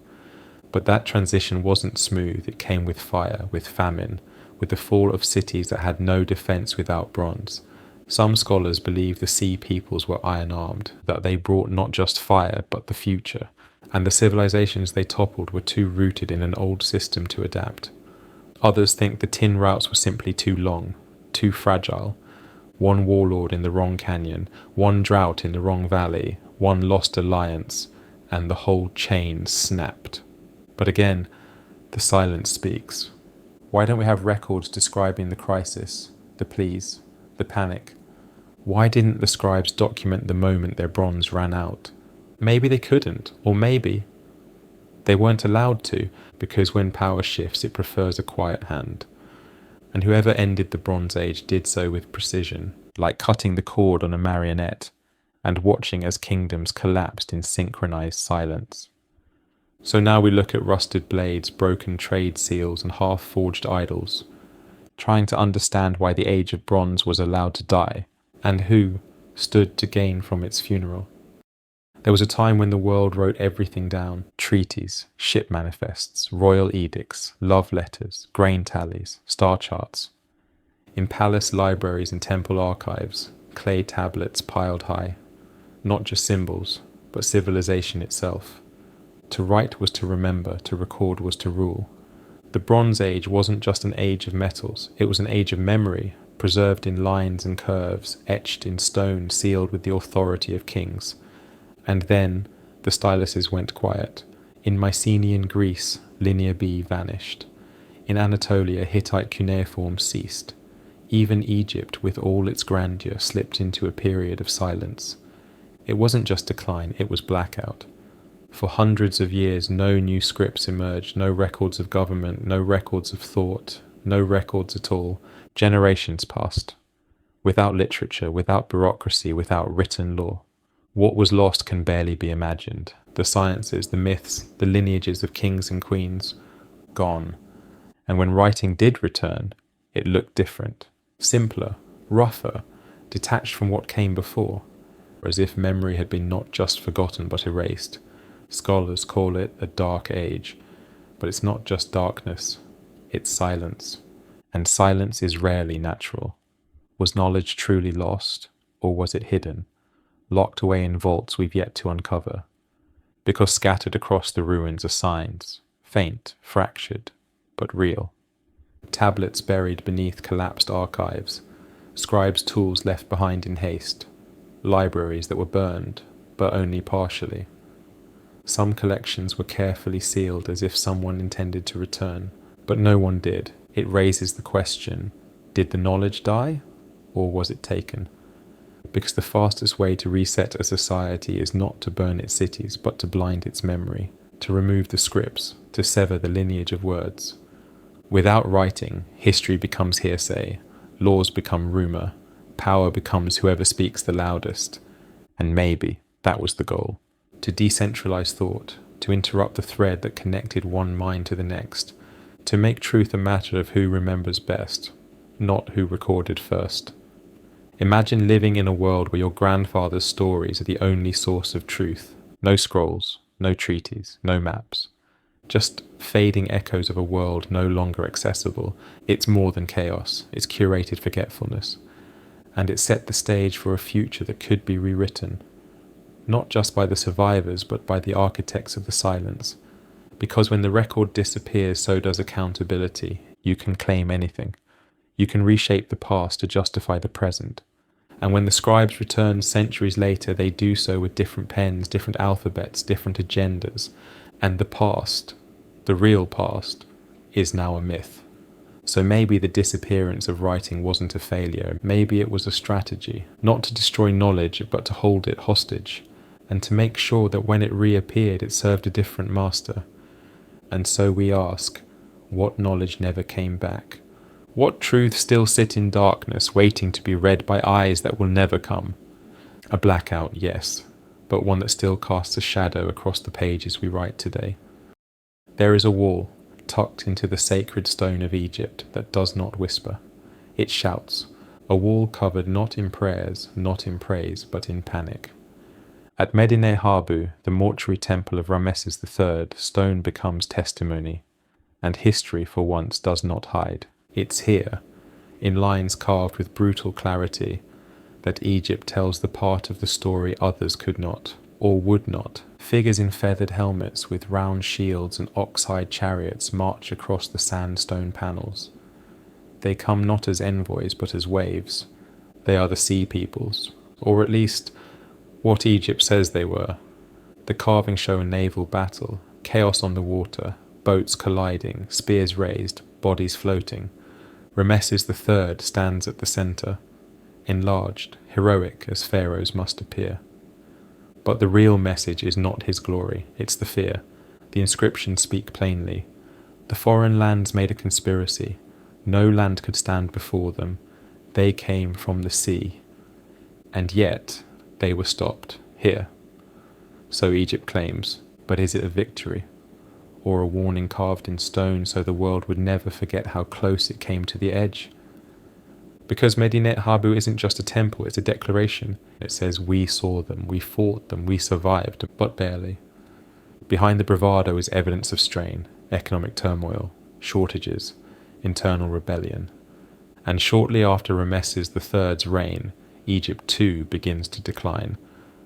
But that transition wasn't smooth. It came with fire, with famine, with the fall of cities that had no defense without bronze. Some scholars believe the sea peoples were iron-armed, that they brought not just fire, but the future, and the civilizations they toppled were too rooted in an old system to adapt. Others think the tin routes were simply too long, too fragile. One warlord in the wrong canyon, one drought in the wrong valley, one lost alliance, and the whole chain snapped. But again, the silence speaks. Why don't we have records describing the crisis, the pleas, the panic? Why didn't the scribes document the moment their bronze ran out? Maybe they couldn't, or maybe they weren't allowed to, because when power shifts it prefers a quiet hand. And whoever ended the Bronze Age did so with precision, like cutting the cord on a marionette, and watching as kingdoms collapsed in synchronized silence. So now we look at rusted blades, broken trade seals, and half-forged idols, trying to understand why the Age of Bronze was allowed to die, and who stood to gain from its funeral. There was a time when the world wrote everything down: treaties, ship manifests, royal edicts, love letters, grain tallies, star charts. In palace libraries and temple archives, clay tablets piled high. Not just symbols, but civilization itself. To write was to remember, to record was to rule. The Bronze Age wasn't just an age of metals, it was an age of memory, preserved in lines and curves, etched in stone, sealed with the authority of kings. And then the styluses went quiet. In Mycenaean Greece, Linear B vanished. In Anatolia, Hittite cuneiform ceased. Even Egypt, with all its grandeur, slipped into a period of silence. It wasn't just decline, it was blackout. For hundreds of years, no new scripts emerged, no records of government, no records of thought, no records at all. Generations passed. Without literature, without bureaucracy, without written law. What was lost can barely be imagined. The sciences, the myths, the lineages of kings and queens, gone. And when writing did return, it looked different, simpler, rougher, detached from what came before, as if memory had been not just forgotten but erased. Scholars call it a dark age, but it's not just darkness, it's silence. And silence is rarely natural. Was knowledge truly lost, or was it hidden, locked away in vaults we've yet to uncover? Because scattered across the ruins are signs, faint, fractured, but real. Tablets buried beneath collapsed archives, scribes' tools left behind in haste, libraries that were burned, but only partially. Some collections were carefully sealed as if someone intended to return, but no one did. It raises the question, did the knowledge die, or was it taken? Because the fastest way to reset a society is not to burn its cities, but to blind its memory. to remove the scripts, to sever the lineage of words. Without writing, history becomes hearsay, laws become rumour, power becomes whoever speaks the loudest. And maybe that was the goal: to decentralize thought, to interrupt the thread that connected one mind to the next, to make truth a matter of who remembers best, not who recorded first. Imagine living in a world where your grandfather's stories are the only source of truth. No scrolls, no treaties, no maps. Just fading echoes of a world no longer accessible. It's more than chaos, it's curated forgetfulness. And it set the stage for a future that could be rewritten, not just by the survivors, but by the architects of the silence. Because when the record disappears, so does accountability. You can claim anything. You can reshape the past to justify the present. And when the scribes return centuries later, they do so with different pens, different alphabets, different agendas. And the past, the real past, is now a myth. So maybe the disappearance of writing wasn't a failure. Maybe it was a strategy, not to destroy knowledge, but to hold it hostage, and to make sure that when it reappeared, it served a different master. And so we ask, what knowledge never came back? What truths still sit in darkness, waiting to be read by eyes that will never come? A blackout, yes, but one that still casts a shadow across the pages we write today. There is a wall, tucked into the sacred stone of Egypt, that does not whisper. It shouts, a wall covered not in prayers, not in praise, but in panic. At Medinet Habu, the mortuary temple of Ramesses III, stone becomes testimony, and history for once does not hide. It's here, in lines carved with brutal clarity, that Egypt tells the part of the story others could not, or would not. Figures in feathered helmets with round shields and ox-hide chariots march across the sandstone panels. They come not as envoys but as waves. They are the sea peoples, or at least what Egypt says they were. The carvings show a naval battle, chaos on the water, boats colliding, spears raised, bodies floating. Ramesses III stands at the centre, enlarged, heroic as pharaohs must appear. But the real message is not his glory, it's the fear. The inscriptions speak plainly. The foreign lands made a conspiracy. No land could stand before them. They came from the sea. And yet, they were stopped, here. So Egypt claims, but is it a victory? Or a warning carved in stone so the world would never forget how close it came to the edge? Because Medinet Habu isn't just a temple, it's a declaration. It says, we saw them, we fought them, we survived, but barely. Behind the bravado is evidence of strain, economic turmoil, shortages, internal rebellion. And shortly after Ramesses III's reign, Egypt too begins to decline.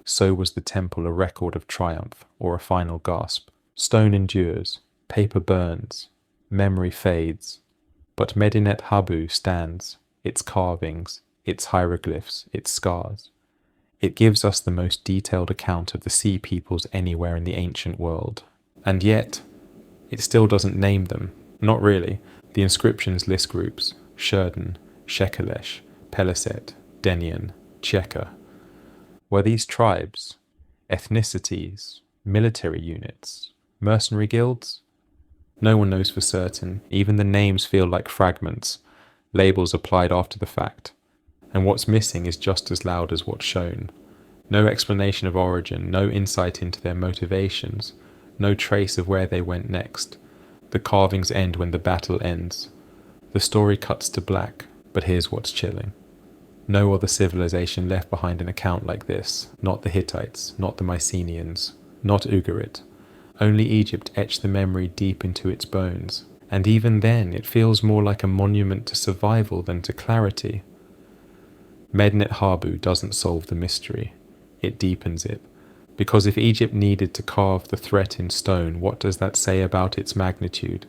So was the temple a record of triumph, or a final gasp. Stone endures, paper burns, memory fades. But Medinet Habu stands, its carvings, its hieroglyphs, its scars. It gives us the most detailed account of the sea peoples anywhere in the ancient world. And yet, it still doesn't name them. Not really. The inscriptions list groups: Shurden, Shekelesh, Peliset, Denian, Cheka. Were these tribes, ethnicities, military units, mercenary guilds? No one knows for certain. Even the names feel like fragments, labels applied after the fact. And what's missing is just as loud as what's shown. No explanation of origin, no insight into their motivations, no trace of where they went next. The carvings end when the battle ends. The story cuts to black, but here's what's chilling. No other civilization left behind an account like this. Not the Hittites, not the Mycenaeans, not Ugarit. Only Egypt etched the memory deep into its bones. And even then, it feels more like a monument to survival than to clarity. Medinet Habu doesn't solve the mystery. It deepens it. Because if Egypt needed to carve the threat in stone, what does that say about its magnitude?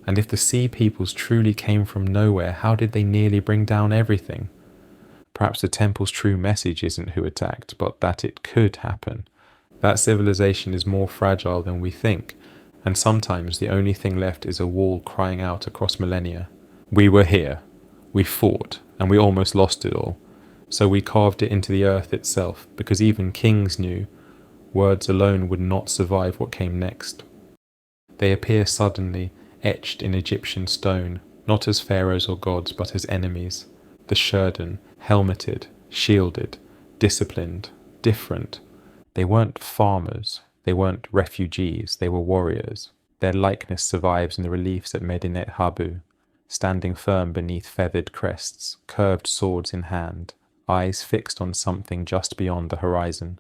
And if the sea peoples truly came from nowhere, how did they nearly bring down everything? Perhaps the temple's true message isn't who attacked, but that it could happen. That civilization is more fragile than we think, and sometimes the only thing left is a wall crying out across millennia. We were here, we fought, and we almost lost it all. So we carved it into the earth itself, because even kings knew Words alone would not survive what came next. They appear suddenly, etched in Egyptian stone, not as pharaohs or gods, but as enemies. The Shurden, helmeted, shielded, disciplined, different. They weren't farmers, they weren't refugees, they were warriors. Their likeness survives in the reliefs at Medinet Habu, standing firm beneath feathered crests, curved swords in hand, eyes fixed on something just beyond the horizon.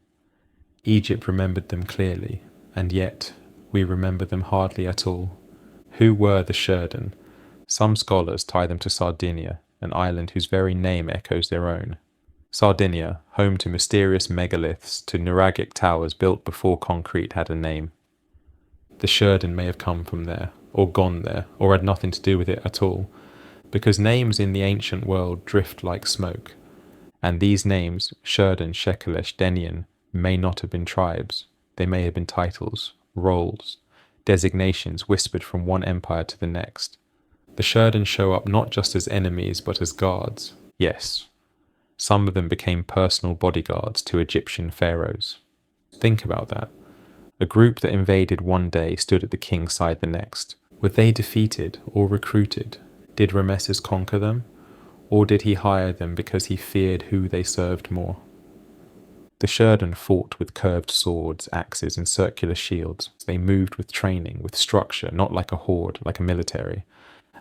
Egypt remembered them clearly, and yet we remember them hardly at all. Who were the Shurden? Some scholars tie them to Sardinia, an island whose very name echoes their own. Sardinia, home to mysterious megaliths, to nuragic towers built before concrete had a name. The Shurden may have come from there, or gone there, or had nothing to do with it at all, because names in the ancient world drift like smoke, and these names, Shurden, Shekelesh, Denian, may not have been tribes. They may have been titles, roles, designations whispered from one empire to the next. The Shurden show up not just as enemies, but as guards. Yes, some of them became personal bodyguards to Egyptian pharaohs. Think about that. A group that invaded one day stood at the king's side the next. Were they defeated or recruited? Did Rameses conquer them? Or did he hire them because he feared who they served more? The Shurden fought with curved swords, axes, and circular shields. They moved with training, with structure, not like a horde, like a military.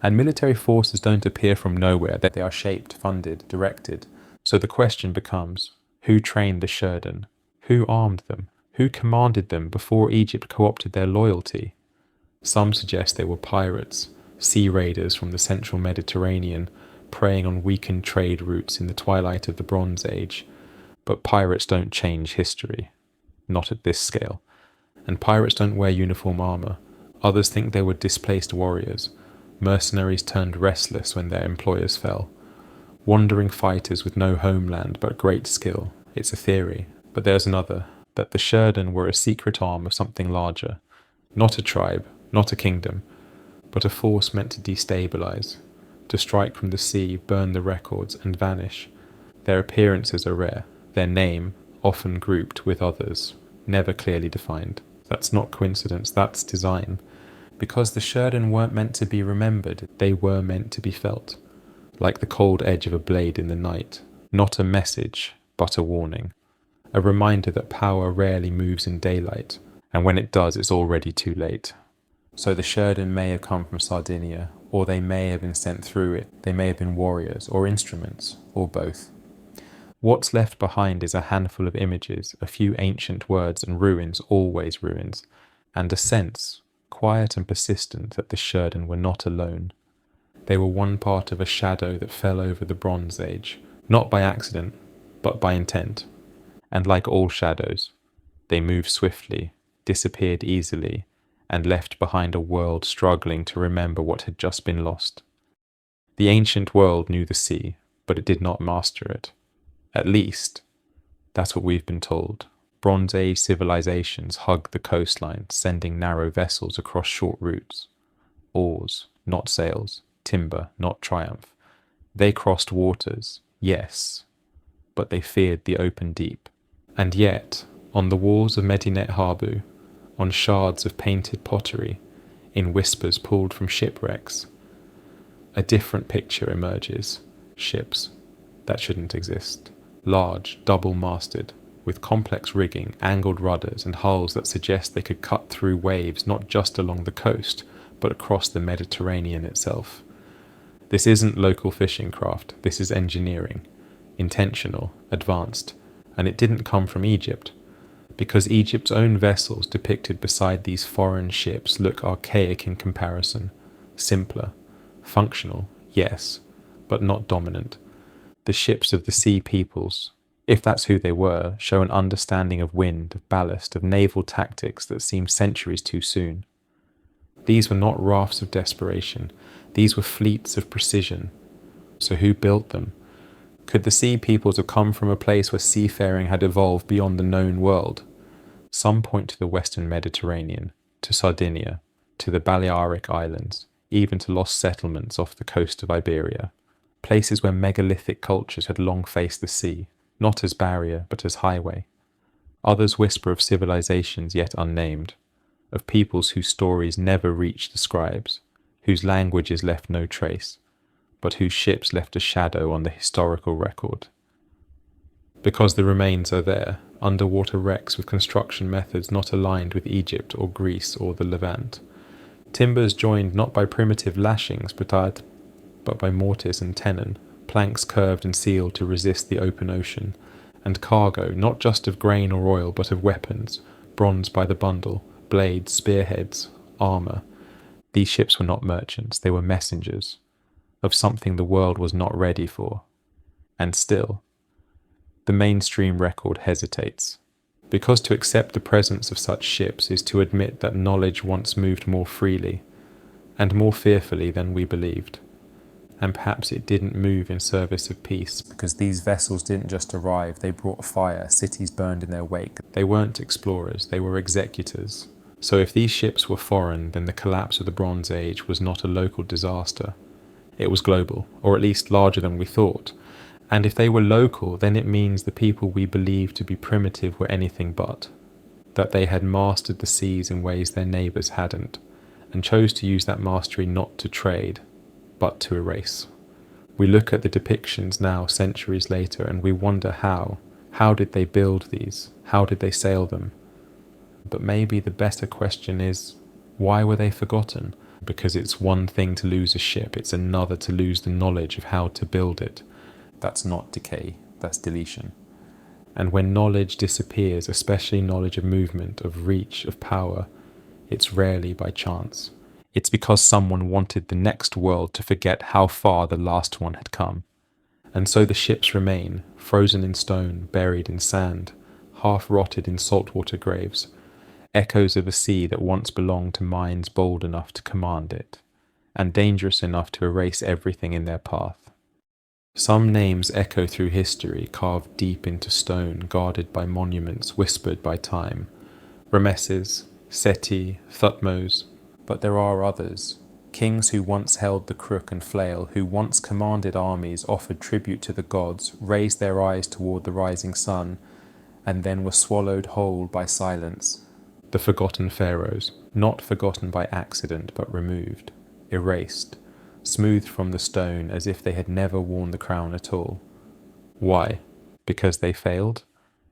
And military forces don't appear from nowhere, that they are shaped, funded, directed. So the question becomes, who trained the Shurden? Who armed them? Who commanded them before Egypt co-opted their loyalty? Some suggest they were pirates, sea raiders from the central Mediterranean, preying on weakened trade routes in the twilight of the Bronze Age. But pirates don't change history. Not at this scale. And pirates don't wear uniform armor. Others think they were displaced warriors, mercenaries turned restless when their employers fell. Wandering fighters with no homeland but great skill. It's a theory, but there's another, that the Shurden were a secret arm of something larger. Not a tribe, not a kingdom, but a force meant to destabilize, to strike from the sea, burn the records, and vanish. Their appearances are rare, their name often grouped with others, never clearly defined. That's not coincidence, that's design. Because the Shurden weren't meant to be remembered, they were meant to be felt. Like the cold edge of a blade in the night, not a message, but a warning. A reminder that power rarely moves in daylight, and when it does, it's already too late. So the Shurden may have come from Sardinia, or they may have been sent through it. They may have been warriors, or instruments, or both. What's left behind is a handful of images, a few ancient words and ruins, always ruins, and a sense, quiet and persistent, that the Shurden were not alone. They were one part of a shadow that fell over the Bronze Age, not by accident, but by intent. And like all shadows, they moved swiftly, disappeared easily, and left behind a world struggling to remember what had just been lost. The ancient world knew the sea, but it did not master it. At least, that's what we've been told. Bronze Age civilizations hugged the coastline, sending narrow vessels across short routes. Oars, not sails. Timber, not triumph. They crossed waters, yes, but they feared the open deep. And yet, on the walls of Medinet Habu, on shards of painted pottery, in whispers pulled from shipwrecks, a different picture emerges. Ships that shouldn't exist. Large, double-masted, with complex rigging, angled rudders, and hulls that suggest they could cut through waves not just along the coast, but across the Mediterranean itself. This isn't local fishing craft, this is engineering. Intentional, advanced, and it didn't come from Egypt, because Egypt's own vessels depicted beside these foreign ships look archaic in comparison, simpler, functional, yes, but not dominant. The ships of the sea peoples, if that's who they were, show an understanding of wind, of ballast, of naval tactics that seem centuries too soon. These were not rafts of desperation, these were fleets of precision. So who built them? Could the sea peoples have come from a place where seafaring had evolved beyond the known world? Some point to the western Mediterranean, to Sardinia, to the Balearic Islands, even to lost settlements off the coast of Iberia. Places where megalithic cultures had long faced the sea, not as barrier, but as highway. Others whisper of civilizations yet unnamed, of peoples whose stories never reached the scribes, whose languages left no trace, but whose ships left a shadow on the historical record. Because the remains are there, underwater wrecks with construction methods not aligned with Egypt or Greece or the Levant. Timbers joined not by primitive lashings but by mortise and tenon, planks curved and sealed to resist the open ocean, and cargo not just of grain or oil but of weapons, bronze by the bundle, blades, spearheads, armour. These ships were not merchants, they were messengers of something the world was not ready for. And still, the mainstream record hesitates, because to accept the presence of such ships is to admit that knowledge once moved more freely and more fearfully than we believed. And perhaps it didn't move in service of peace, because these vessels didn't just arrive, they brought fire, cities burned in their wake. They weren't explorers, they were executors. So if these ships were foreign, then the collapse of the Bronze Age was not a local disaster. It was global, or at least larger than we thought. And if they were local, then it means the people we believed to be primitive were anything but. That they had mastered the seas in ways their neighbours hadn't, and chose to use that mastery not to trade, but to erase. We look at the depictions now, centuries later, and we wonder how. How did they build these? How did they sail them? But maybe the better question is, why were they forgotten? Because it's one thing to lose a ship, it's another to lose the knowledge of how to build it. That's not decay, that's deletion. And when knowledge disappears, especially knowledge of movement, of reach, of power, it's rarely by chance. It's because someone wanted the next world to forget how far the last one had come. And so the ships remain, frozen in stone, buried in sand, half rotted in saltwater graves, echoes of a sea that once belonged to minds bold enough to command it, and dangerous enough to erase everything in their path. Some names echo through history, carved deep into stone, guarded by monuments, whispered by time. Rameses, Seti, Thutmose. But there are others, kings who once held the crook and flail, who once commanded armies, offered tribute to the gods, raised their eyes toward the rising sun, and then were swallowed whole by silence. The forgotten pharaohs, not forgotten by accident, but removed, erased, smoothed from the stone as if they had never worn the crown at all. Why? Because they failed?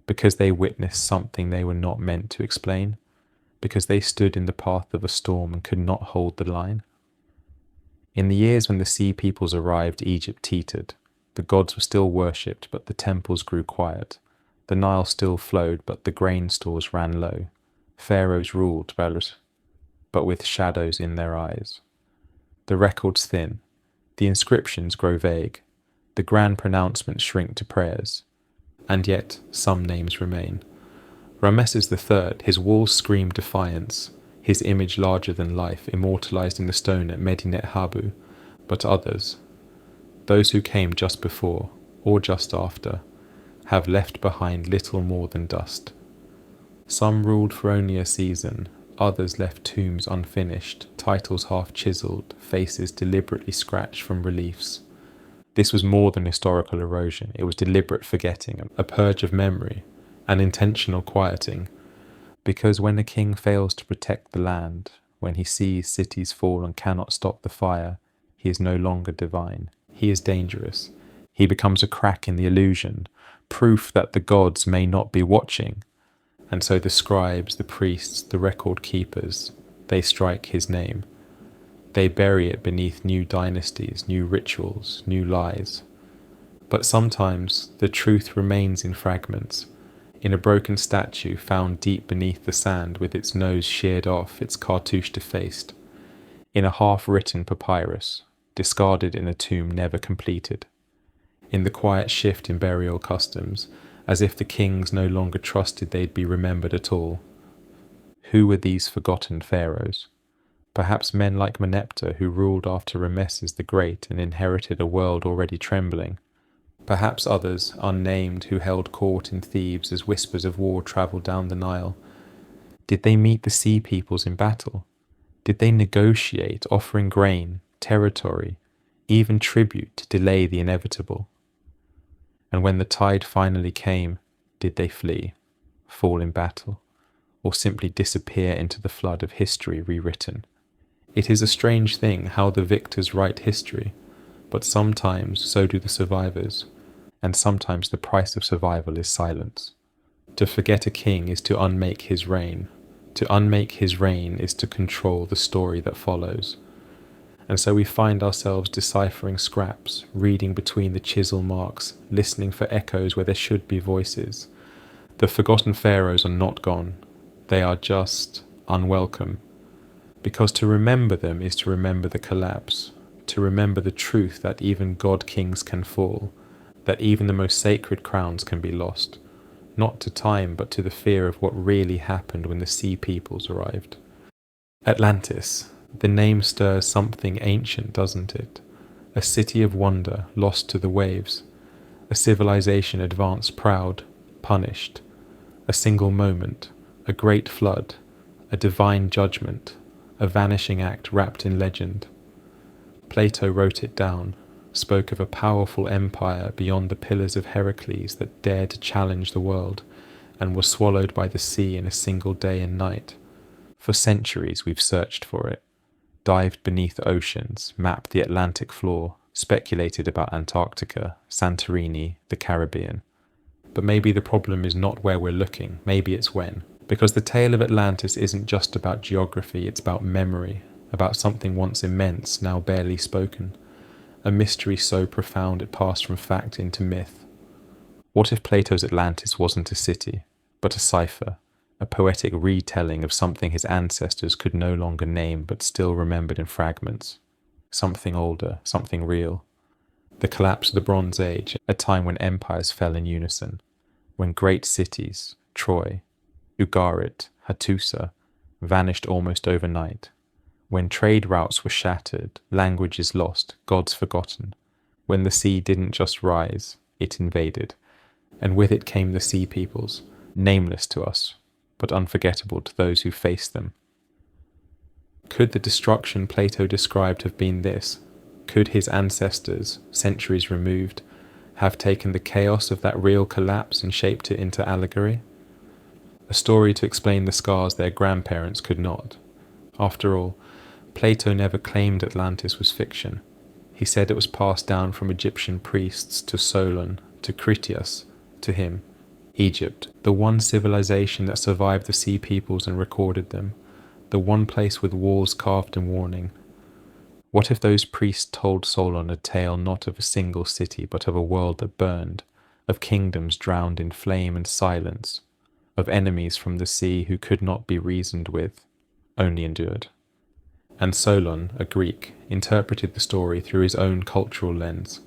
Because they witnessed something they were not meant to explain? Because they stood in the path of a storm and could not hold the line? In the years when the sea peoples arrived, Egypt teetered. The gods were still worshipped, but the temples grew quiet. The Nile still flowed, but the grain stores ran low. Pharaohs ruled, but with shadows in their eyes. The records thin, the inscriptions grow vague, the grand pronouncements shrink to prayers, and yet some names remain. Rameses III, his walls scream defiance, his image larger than life, immortalized in the stone at Medinet Habu, but others, those who came just before, or just after, have left behind little more than dust. Some ruled for only a season, others left tombs unfinished, titles half chiseled, faces deliberately scratched from reliefs. This was more than historical erosion, it was deliberate forgetting, a purge of memory, an intentional quieting. Because when a king fails to protect the land, when he sees cities fall and cannot stop the fire, he is no longer divine. He is dangerous. He becomes a crack in the illusion, proof that the gods may not be watching. And so the scribes, the priests, the record keepers, they strike his name. They bury it beneath new dynasties, new rituals, new lies. But sometimes the truth remains in fragments, in a broken statue found deep beneath the sand with its nose sheared off, its cartouche defaced, in a half-written papyrus, discarded in a tomb never completed, in the quiet shift in burial customs, as if the kings no longer trusted they'd be remembered at all. Who were these forgotten pharaohs? Perhaps men like Meneptah, who ruled after Rameses the Great and inherited a world already trembling. Perhaps others, unnamed, who held court in Thebes as whispers of war travelled down the Nile. Did they meet the sea peoples in battle? Did they negotiate, offering grain, territory, even tribute to delay the inevitable? And when the tide finally came, did they flee? fall in battle, or simply disappear into the flood of history rewritten. It is a strange thing how the victors write history, but sometimes so do the survivors, and sometimes the price of survival is silence. To forget a king is to unmake his reign. To unmake his reign is to control the story that follows. And so we find ourselves deciphering scraps, reading between the chisel marks, listening for echoes where there should be voices. The forgotten pharaohs are not gone. They are just unwelcome. Because to remember them is to remember the collapse, to remember the truth that even god-kings can fall, that even the most sacred crowns can be lost, not to time but to the fear of what really happened when the sea peoples arrived. Atlantis. The name stirs something ancient, doesn't it? A city of wonder, lost to the waves. A civilization advanced proud, punished. A single moment, a great flood, a divine judgment, a vanishing act wrapped in legend. Plato wrote it down, spoke of a powerful empire beyond the pillars of Heracles that dared to challenge the world, and was swallowed by the sea in a single day and night. For centuries we've searched for it, dived beneath oceans, mapped the Atlantic floor, speculated about Antarctica, Santorini, the Caribbean. But maybe the problem is not where we're looking, maybe it's when. Because the tale of Atlantis isn't just about geography, it's about memory, about something once immense, now barely spoken. A mystery so profound it passed from fact into myth. What if Plato's Atlantis wasn't a city, but a cipher, a poetic retelling of something his ancestors could no longer name but still remembered in fragments? Something older, something real. The collapse of the Bronze Age, a time when empires fell in unison, when great cities, Troy, Ugarit, Hattusa, vanished almost overnight, when trade routes were shattered, languages lost, gods forgotten, when the sea didn't just rise, it invaded, and with it came the sea peoples, nameless to us, but unforgettable to those who faced them. Could the destruction Plato described have been this? Could his ancestors, centuries removed, have taken the chaos of that real collapse and shaped it into allegory? A story to explain the scars their grandparents could not. After all, Plato never claimed Atlantis was fiction. He said it was passed down from Egyptian priests to Solon, to Critias, to him. Egypt, the one civilization that survived the sea peoples and recorded them, the one place with walls carved in warning. What if those priests told Solon a tale not of a single city but of a world that burned, of kingdoms drowned in flame and silence, of enemies from the sea who could not be reasoned with, only endured? And Solon, a Greek, interpreted the story through his own cultural lens.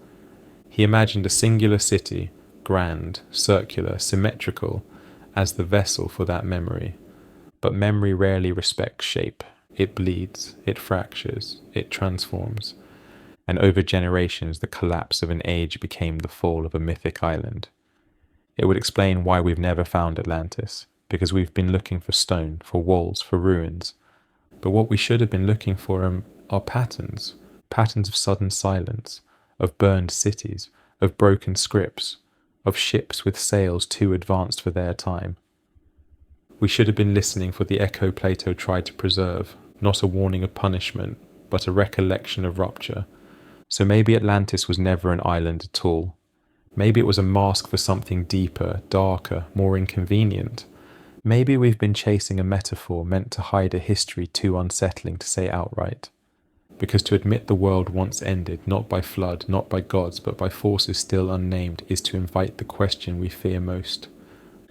He imagined a singular city, grand, circular, symmetrical, as the vessel for that memory. But memory rarely respects shape. It bleeds, it fractures, it transforms. And over generations the collapse of an age became the fall of a mythic island. It would explain why we've never found Atlantis, because we've been looking for stone, for walls, for ruins. But what we should have been looking for are patterns, patterns of sudden silence, of burned cities, of broken scripts, of ships with sails too advanced for their time. We should have been listening for the echo Plato tried to preserve, not a warning of punishment, but a recollection of rupture. So maybe Atlantis was never an island at all. Maybe it was a mask for something deeper, darker, more inconvenient. Maybe we've been chasing a metaphor meant to hide a history too unsettling to say outright. Because to admit the world once ended, not by flood, not by gods, but by forces still unnamed, is to invite the question we fear most.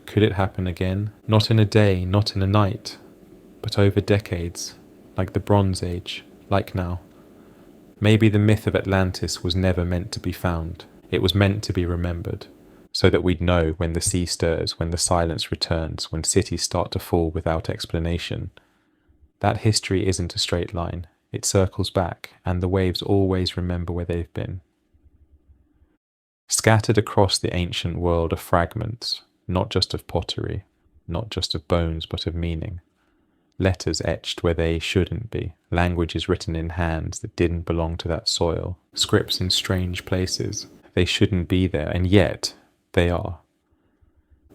Could it happen again? Not in a day, not in a night, but over decades, like the Bronze Age, like now. Maybe the myth of Atlantis was never meant to be found. It was meant to be remembered, so that we'd know when the sea stirs, when the silence returns, when cities start to fall without explanation. That history isn't a straight line. It circles back, and the waves always remember where they've been. Scattered across the ancient world are fragments, not just of pottery, not just of bones, but of meaning. Letters etched where they shouldn't be, languages written in hands that didn't belong to that soil, scripts in strange places. They shouldn't be there, and yet they are.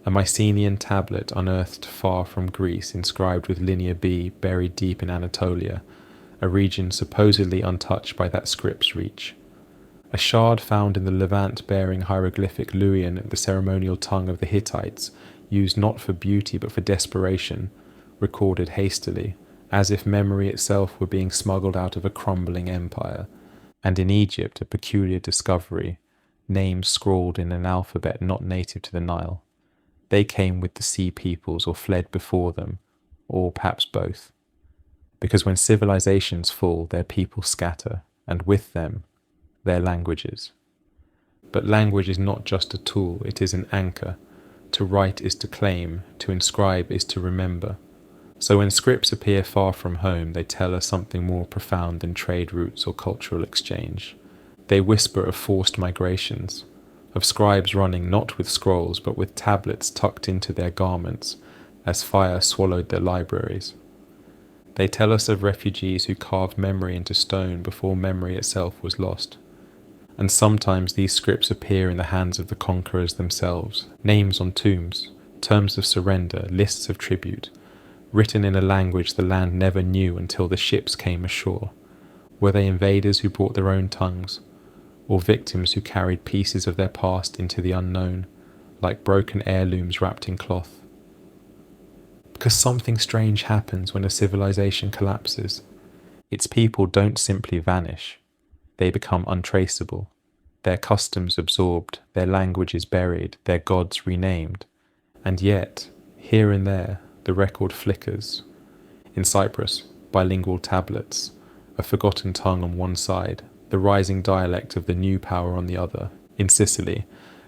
A Mycenaean tablet unearthed far from Greece, inscribed with Linear B, buried deep in Anatolia, a region supposedly untouched by that script's reach. A shard found in the Levant bearing hieroglyphic Luwian, the ceremonial tongue of the Hittites, used not for beauty but for desperation, recorded hastily, as if memory itself were being smuggled out of a crumbling empire. And in Egypt, a peculiar discovery, names scrawled in an alphabet not native to the Nile. They came with the sea peoples or fled before them, or perhaps both. Because when civilizations fall, their people scatter, and with them, their languages. But language is not just a tool, it is an anchor. To write is to claim, to inscribe is to remember. So when scripts appear far from home, they tell us something more profound than trade routes or cultural exchange. They whisper of forced migrations, of scribes running not with scrolls but with tablets tucked into their garments as fire swallowed their libraries. They tell us of refugees who carved memory into stone before memory itself was lost. And sometimes these scripts appear in the hands of the conquerors themselves, names on tombs, terms of surrender, lists of tribute, written in a language the land never knew until the ships came ashore. Were they invaders who brought their own tongues, or victims who carried pieces of their past into the unknown, like broken heirlooms wrapped in cloth? Because something strange happens when a civilization collapses. Its people don't simply vanish. They become untraceable, their customs absorbed, their languages buried, their gods renamed. And yet, here and there, the record flickers. In Cyprus, bilingual tablets, a forgotten tongue on one side, the rising dialect of the new power on the other. In Sicily,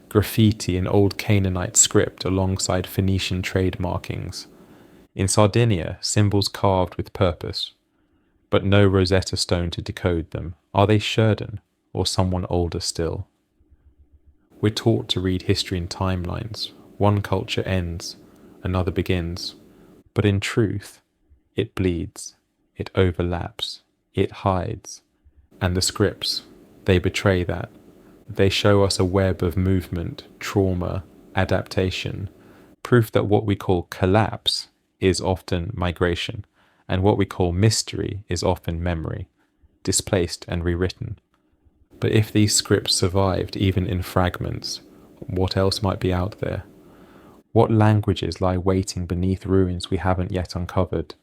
graffiti in old Canaanite script alongside Phoenician trade markings. In Sardinia, symbols carved with purpose, but no Rosetta Stone to decode them. Are they Sheridan, or someone older still? We're taught to read history in timelines. One culture ends, another begins. But in truth, it bleeds, it overlaps, it hides. And the scripts, they betray that. They show us a web of movement, trauma, adaptation, proof that what we call collapse is often migration, and what we call mystery is often memory, displaced and rewritten. But if these scripts survived even in fragments, what else might be out there? What languages lie waiting beneath ruins we haven't yet uncovered?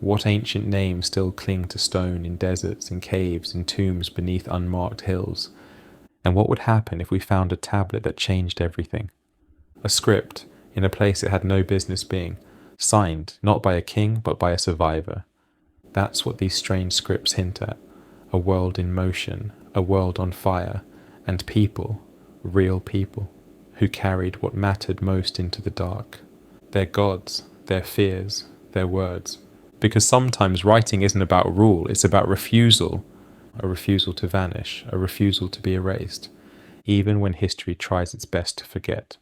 What ancient names still cling to stone in deserts, in caves, in tombs beneath unmarked hills? And what would happen if we found a tablet that changed everything? A script in a place it had no business being, signed not by a king but by a survivor. That's what these strange scripts hint at. A world in motion, a world on fire, and people, real people, who carried what mattered most into the dark. Their gods, their fears, their words. Because sometimes writing isn't about rule, it's about refusal. A refusal to vanish, a refusal to be erased, even when history tries its best to forget.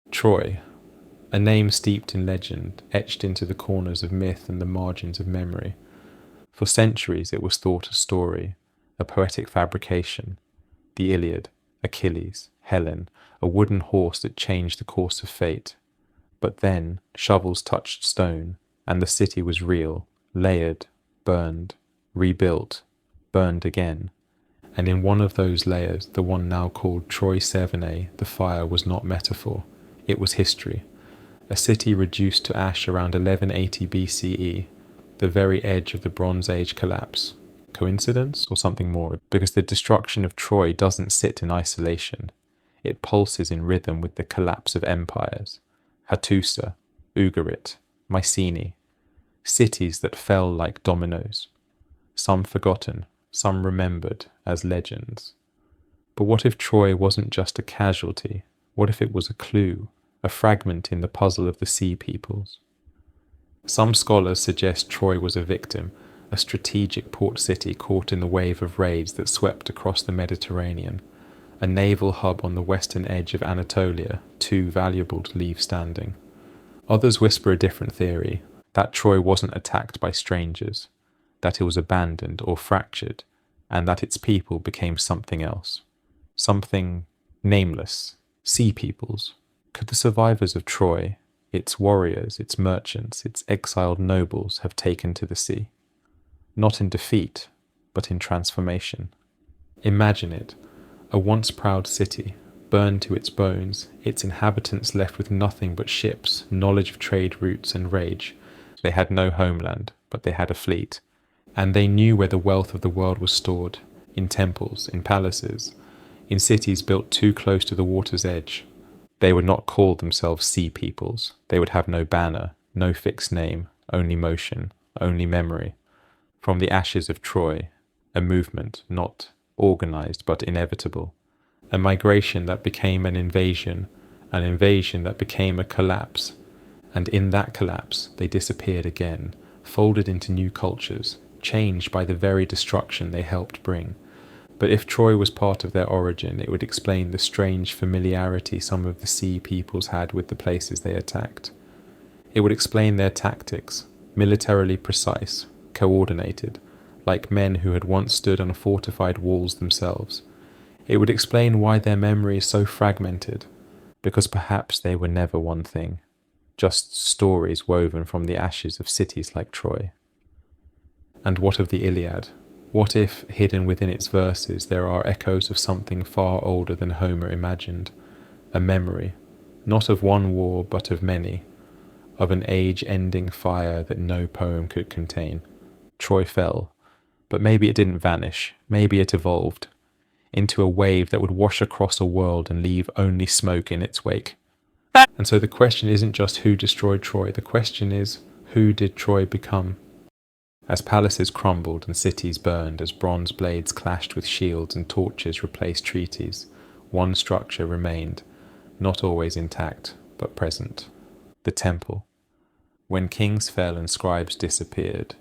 Troy, a name steeped in legend, etched into the corners of myth and the margins of memory. For centuries it was thought a story, a poetic fabrication. The Iliad, Achilles, Helen, a wooden horse that changed the course of fate. But then shovels touched stone, and the city was real, layered, burned, rebuilt, burned again. And in one of those layers, the one now called Troy Severnay, the fire was not metaphor, it was history. A city reduced to ash around 1180 BCE, the very edge of the Bronze Age collapse. Coincidence or something more? Because the destruction of Troy doesn't sit in isolation. It pulses in rhythm with the collapse of empires. Hattusa, Ugarit, Mycenae, cities that fell like dominoes. Some forgotten, some remembered as legends. But what if Troy wasn't just a casualty? What if it was a clue, a fragment in the puzzle of the sea peoples? Some scholars suggest Troy was a victim, a strategic port city caught in the wave of raids that swept across the Mediterranean, a naval hub on the western edge of Anatolia, too valuable to leave standing. Others whisper a different theory, that Troy wasn't attacked by strangers, that it was abandoned or fractured, and that its people became something else. Something nameless, sea peoples, Could the survivors of Troy, its warriors, its merchants, its exiled nobles, have taken to the sea? Not in defeat, but in transformation. Imagine it, a once proud city, burned to its bones, its inhabitants left with nothing but ships, knowledge of trade routes, and rage. They had no homeland, but they had a fleet, and they knew where the wealth of the world was stored, in temples, in palaces, in cities built too close to the water's edge. They would not call themselves sea peoples. They would have no banner, no fixed name, only motion, only memory. From the ashes of Troy, a movement, not organized but inevitable, a migration that became an invasion that became a collapse, and in that collapse they disappeared again, folded into new cultures, changed by the very destruction they helped bring. But if Troy was part of their origin, it would explain the strange familiarity some of the sea peoples had with the places they attacked. It would explain their tactics, militarily precise, coordinated, like men who had once stood on fortified walls themselves. It would explain why their memory is so fragmented, because perhaps they were never one thing, just stories woven from the ashes of cities like Troy. And what of the Iliad? What if, hidden within its verses, there are echoes of something far older than Homer imagined, a memory, not of one war but of many, of an age-ending fire that no poem could contain. Troy fell, but maybe it didn't vanish, maybe it evolved into a wave that would wash across a world and leave only smoke in its wake. And so the question isn't just who destroyed Troy, the question is, who did Troy become? As palaces crumbled and cities burned, as bronze blades clashed with shields and torches replaced treaties, one structure remained, not always intact, but present. The temple. When kings fell and scribes disappeared,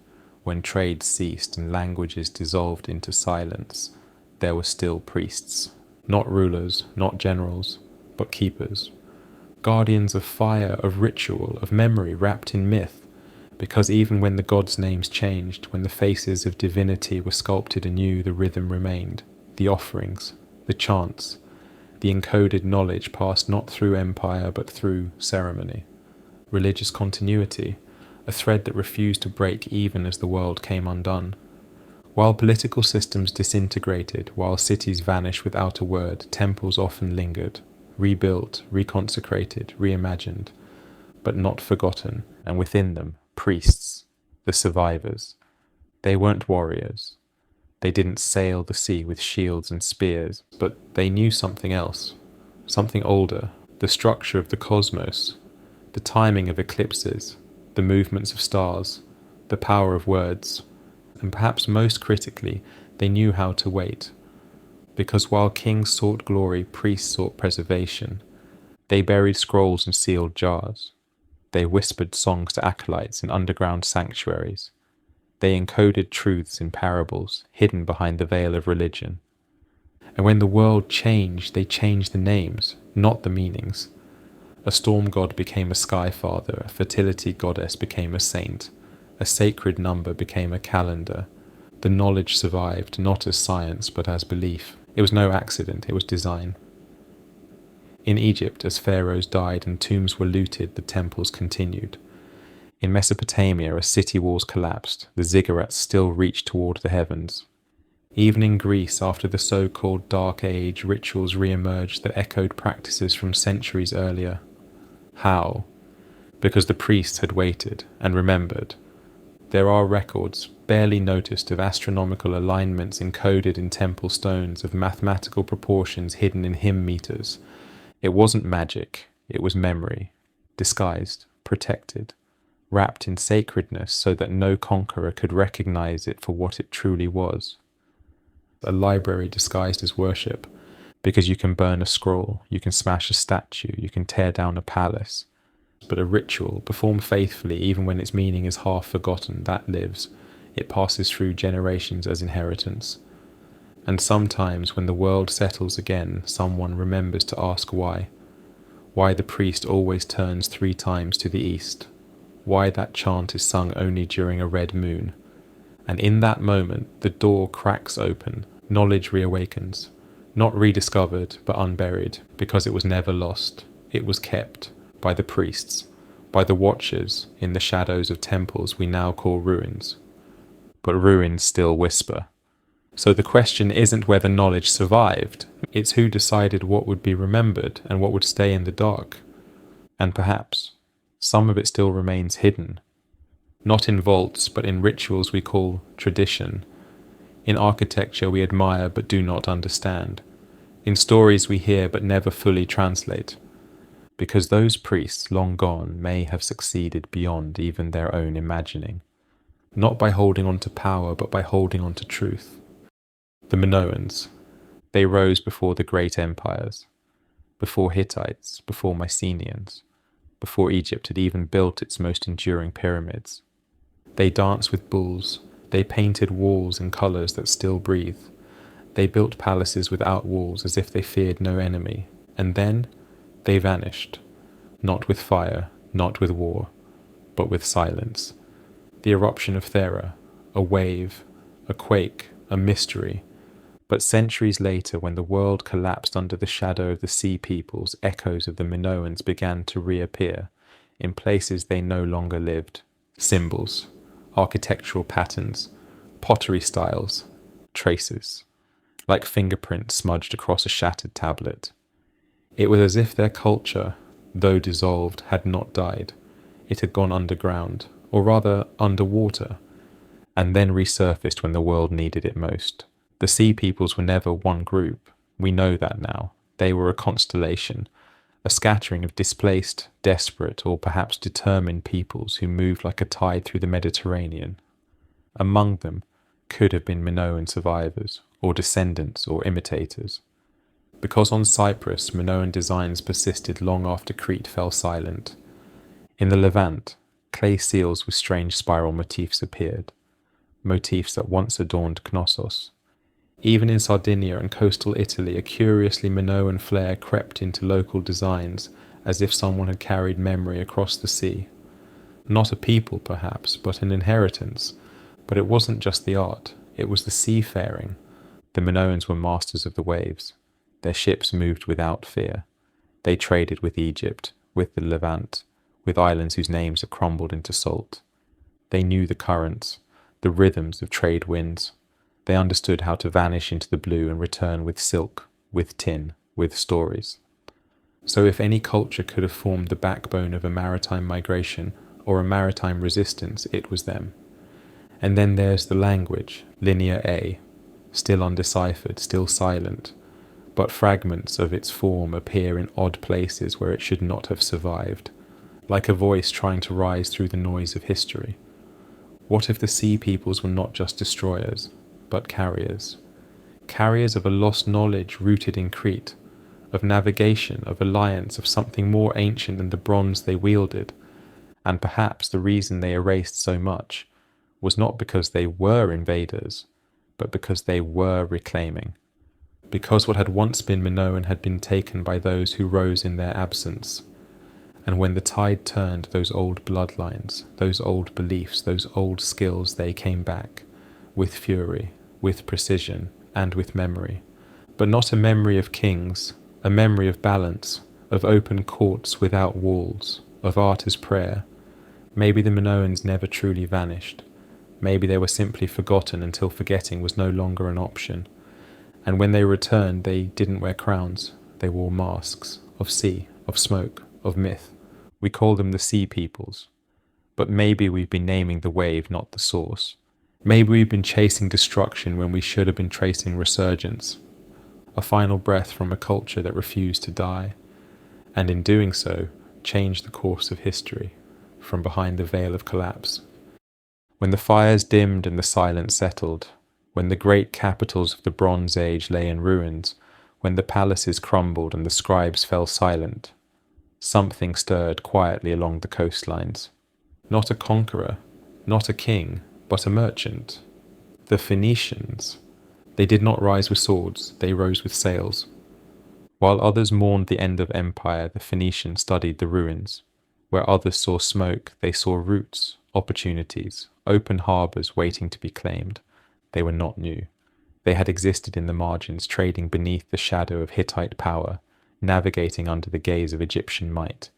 when trade ceased and languages dissolved into silence, there were still priests, not rulers, not generals, but keepers, guardians of fire, of ritual, of memory wrapped in myth, because even when the gods' names changed, when the faces of divinity were sculpted anew, the rhythm remained, the offerings, the chants, the encoded knowledge passed not through empire but through ceremony. Religious continuity, a thread that refused to break even as the world came undone. While political systems disintegrated, while cities vanished without a word, temples often lingered, rebuilt, reconsecrated, reimagined, but not forgotten, and within them, priests, the survivors. They weren't warriors. They didn't sail the sea with shields and spears, but they knew something else, something older, the structure of the cosmos, the timing of eclipses, the movements of stars, the power of words, and perhaps most critically, they knew how to wait. Because while kings sought glory, priests sought preservation. They buried scrolls in sealed jars. They whispered songs to acolytes in underground sanctuaries. They encoded truths in parables, hidden behind the veil of religion. And when the world changed, they changed the names, not the meanings. A storm god became a sky father, a fertility goddess became a saint, a sacred number became a calendar. The knowledge survived, not as science, but as belief. It was no accident, it was design. In Egypt, as pharaohs died and tombs were looted, the temples continued. In Mesopotamia, as city walls collapsed, the ziggurats still reached toward the heavens. Even in Greece, after the so-called Dark Age, rituals re-emerged that echoed practices from centuries earlier. How? Because the priests had waited and remembered. There are records, barely noticed, of astronomical alignments encoded in temple stones, of mathematical proportions hidden in hymn meters. It wasn't magic, it was memory, disguised, protected, wrapped in sacredness so that no conqueror could recognize it for what it truly was. A library disguised as worship, because you can burn a scroll, you can smash a statue, you can tear down a palace. But a ritual, performed faithfully even when its meaning is half forgotten, that lives. It passes through generations as inheritance. And sometimes when the world settles again, someone remembers to ask why. Why the priest always turns 3 times to the east. Why that chant is sung only during a red moon. And in that moment, the door cracks open, knowledge reawakens. Not rediscovered, but unburied, because it was never lost. it was kept by the priests, by the watchers in the shadows of temples we now call ruins. But ruins still whisper. So the question isn't whether knowledge survived, it's who decided what would be remembered and what would stay in the dark. And perhaps some of it still remains hidden, not in vaults, but in rituals we call tradition, in architecture we admire but do not understand, in stories we hear but never fully translate, because those priests long gone may have succeeded beyond even their own imagining, not by holding on to power but by holding on to truth. The Minoans, they rose before the great empires, before Hittites, before Mycenaeans, before Egypt had even built its most enduring pyramids. They danced with bulls, they painted walls in colours that still breathe, they built palaces without walls as if they feared no enemy, and then they vanished, not with fire, not with war, but with silence. The eruption of Thera, a wave, a quake, a mystery. But centuries later, when the world collapsed under the shadow of the sea peoples, echoes of the Minoans began to reappear in places they no longer lived. Symbols, architectural patterns, pottery styles, traces, like fingerprints smudged across a shattered tablet. It was as if their culture, though dissolved, had not died. It had gone underground, or rather underwater, and then resurfaced when the world needed it most. The sea peoples were never one group. We know that now. They were a constellation, a scattering of displaced, desperate, or perhaps determined peoples who moved like a tide through the Mediterranean. Among them could have been Minoan survivors, or descendants, or imitators. Because on Cyprus, Minoan designs persisted long after Crete fell silent. In the Levant, clay seals with strange spiral motifs appeared, motifs that once adorned Knossos. Even in Sardinia and coastal Italy, a curiously Minoan flair crept into local designs, as if someone had carried memory across the sea. Not a people, perhaps, but an inheritance. But it wasn't just the art, it was the seafaring. The Minoans were masters of the waves. Their ships moved without fear. They traded with Egypt, with the Levant, with islands whose names have crumbled into salt. They knew the currents, the rhythms of trade winds. They understood how to vanish into the blue and return with silk, with tin, with stories. So if any culture could have formed the backbone of a maritime migration or a maritime resistance, it was them. And then there's the language, Linear A, still undeciphered, still silent, but fragments of its form appear in odd places where it should not have survived, like a voice trying to rise through the noise of history. What if the sea peoples were not just destroyers, but carriers? Carriers of a lost knowledge rooted in Crete, of navigation, of alliance, of something more ancient than the bronze they wielded. And perhaps the reason they erased so much was not because they were invaders, but because they were reclaiming. Because what had once been Minoan had been taken by those who rose in their absence. And when the tide turned, those old bloodlines, those old beliefs, those old skills, they came back, with fury, with precision, and with memory. But not a memory of kings, a memory of balance, of open courts without walls, of art as prayer. Maybe the Minoans never truly vanished. Maybe they were simply forgotten until forgetting was no longer an option. And when they returned, they didn't wear crowns. They wore masks, of sea, of smoke, of myth. We call them the sea peoples. But maybe we've been naming the wave, not the source. Maybe we've been chasing destruction when we should have been tracing resurgence. A final breath from a culture that refused to die, and in doing so, changed the course of history from behind the veil of collapse. When the fires dimmed and the silence settled, when the great capitals of the Bronze Age lay in ruins, when the palaces crumbled and the scribes fell silent, something stirred quietly along the coastlines. Not a conqueror, not a king, but a merchant. The Phoenicians. They did not rise with swords, they rose with sails. While others mourned the end of empire, the Phoenicians studied the ruins. Where others saw smoke, they saw roots, opportunities, open harbours waiting to be claimed. They were not new. They had existed in the margins, trading beneath the shadow of Hittite power, navigating under the gaze of Egyptian might.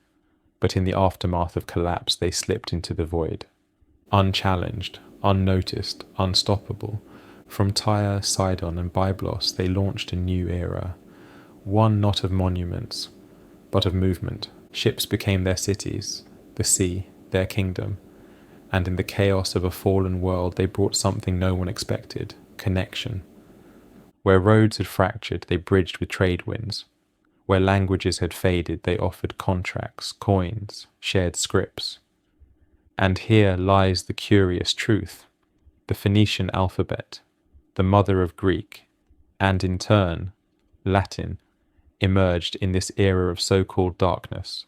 But in the aftermath of collapse, they slipped into the void. Unchallenged, unnoticed, unstoppable, from Tyre, Sidon, and Byblos they launched a new era, one not of monuments, but of movement. Ships became their cities, the sea their kingdom, and in the chaos of a fallen world they brought something no one expected: connection. Where roads had fractured, they bridged with trade winds. Where languages had faded, they offered contracts, coins, shared scripts. And here lies the curious truth: the Phoenician alphabet, the mother of Greek, and in turn, Latin, emerged in this era of so-called darkness,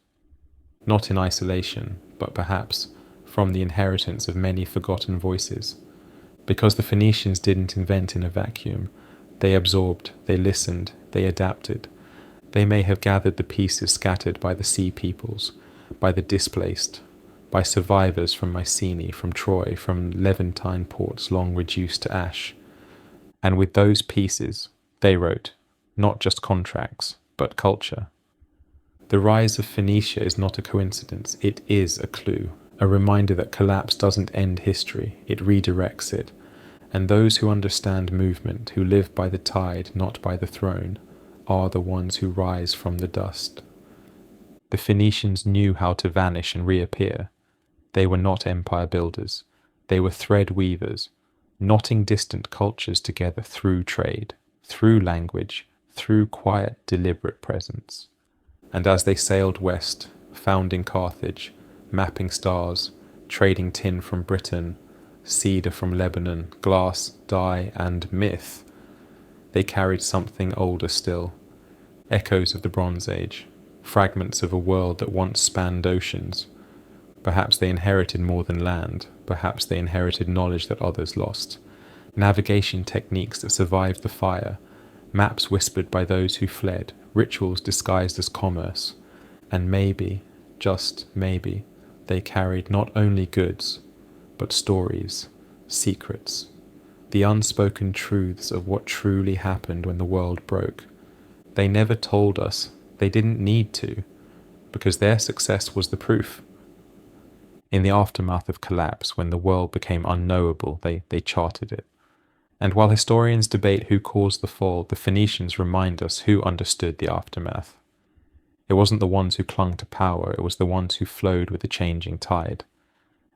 not in isolation, but perhaps from the inheritance of many forgotten voices. Because the Phoenicians didn't invent in a vacuum, they absorbed, they listened, they adapted. They may have gathered the pieces scattered by the sea peoples, by the displaced, by survivors from Mycenae, from Troy, from Levantine ports long reduced to ash. And with those pieces, they wrote, not just contracts, but culture. The rise of Phoenicia is not a coincidence, it is a clue, a reminder that collapse doesn't end history, it redirects it. And those who understand movement, who live by the tide, not by the throne, are the ones who rise from the dust. The Phoenicians knew how to vanish and reappear. They were not empire builders. They were thread weavers, knotting distant cultures together through trade, through language, through quiet, deliberate presence. And as they sailed west, founding Carthage, mapping stars, trading tin from Britain, cedar from Lebanon, glass, dye, and myth, they carried something older still, echoes of the Bronze Age, fragments of a world that once spanned oceans. Perhaps they inherited more than land, perhaps they inherited knowledge that others lost, navigation techniques that survived the fire, maps whispered by those who fled, rituals disguised as commerce, and maybe, just maybe, they carried not only goods, but stories, secrets, the unspoken truths of what truly happened when the world broke. They never told us, they didn't need to, because their success was the proof. In the aftermath of collapse, when the world became unknowable, they charted it. And while historians debate who caused the fall, the Phoenicians remind us who understood the aftermath. It wasn't the ones who clung to power, it was the ones who flowed with the changing tide.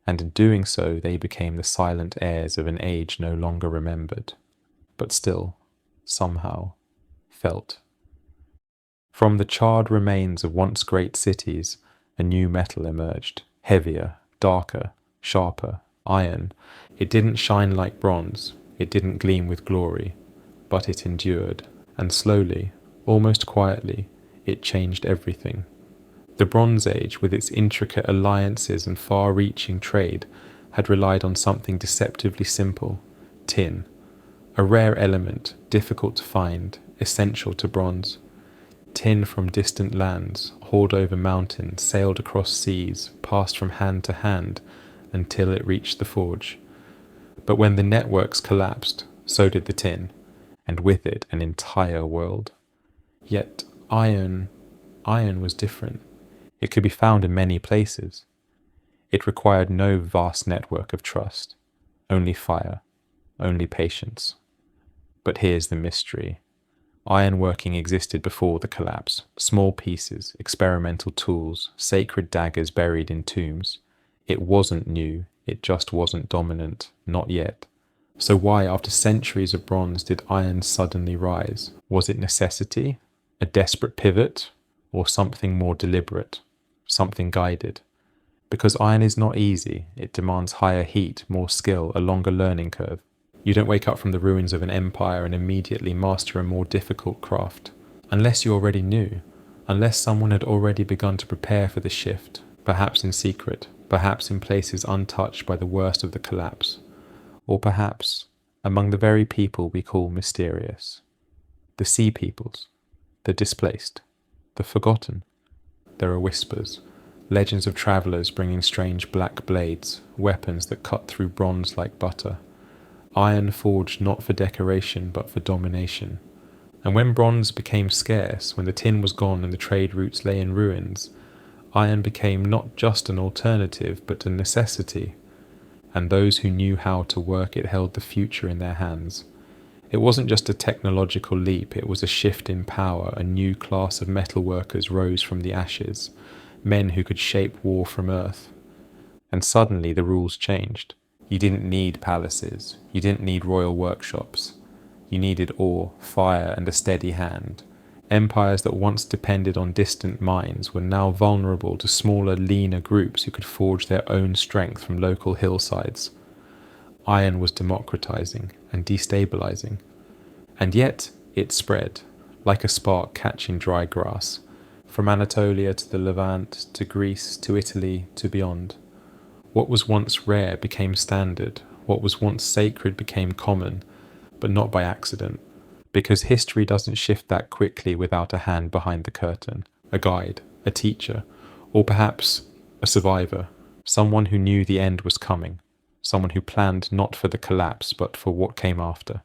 And in doing so, they became the silent heirs of an age no longer remembered, but still, somehow, felt. From the charred remains of once great cities, a new metal emerged, heavier, darker, sharper, iron. It didn't shine like bronze, it didn't gleam with glory, but it endured, and slowly, almost quietly, it changed everything. The Bronze Age, with its intricate alliances and far-reaching trade, had relied on something deceptively simple: tin, a rare element, difficult to find, essential to bronze. Tin from distant lands, hauled over mountains, sailed across seas, passed from hand to hand, until it reached the forge. But when the networks collapsed, so did the tin, and with it an entire world. Yet iron was different. It could be found in many places. It required no vast network of trust, only fire, only patience. But here's the mystery. Ironworking existed before the collapse. Small pieces, experimental tools, sacred daggers buried in tombs. It wasn't new, it just wasn't dominant, not yet. So why, after centuries of bronze, did iron suddenly rise? Was it necessity, a desperate pivot, or something more deliberate, something guided? Because iron is not easy, it demands higher heat, more skill, a longer learning curve. You don't wake up from the ruins of an empire and immediately master a more difficult craft. Unless you already knew, unless someone had already begun to prepare for the shift, perhaps in secret, perhaps in places untouched by the worst of the collapse, or perhaps among the very people we call mysterious. The sea peoples, the displaced, the forgotten. There are whispers, legends of travellers bringing strange black blades, weapons that cut through bronze like butter. Iron forged not for decoration but for domination. And when bronze became scarce, when the tin was gone and the trade routes lay in ruins, iron became not just an alternative, but a necessity, and those who knew how to work it held the future in their hands. It wasn't just a technological leap, it was a shift in power. A new class of metalworkers rose from the ashes, men who could shape war from earth. And suddenly the rules changed. You didn't need palaces, you didn't need royal workshops. You needed ore, fire, and a steady hand. Empires that once depended on distant mines were now vulnerable to smaller, leaner groups who could forge their own strength from local hillsides. Iron was democratizing and destabilizing. And yet it spread, like a spark catching dry grass, from Anatolia to the Levant, to Greece, to Italy, to beyond. What was once rare became standard, what was once sacred became common, but not by accident, because history doesn't shift that quickly without a hand behind the curtain, a guide, a teacher, or perhaps a survivor, someone who knew the end was coming, someone who planned not for the collapse but for what came after.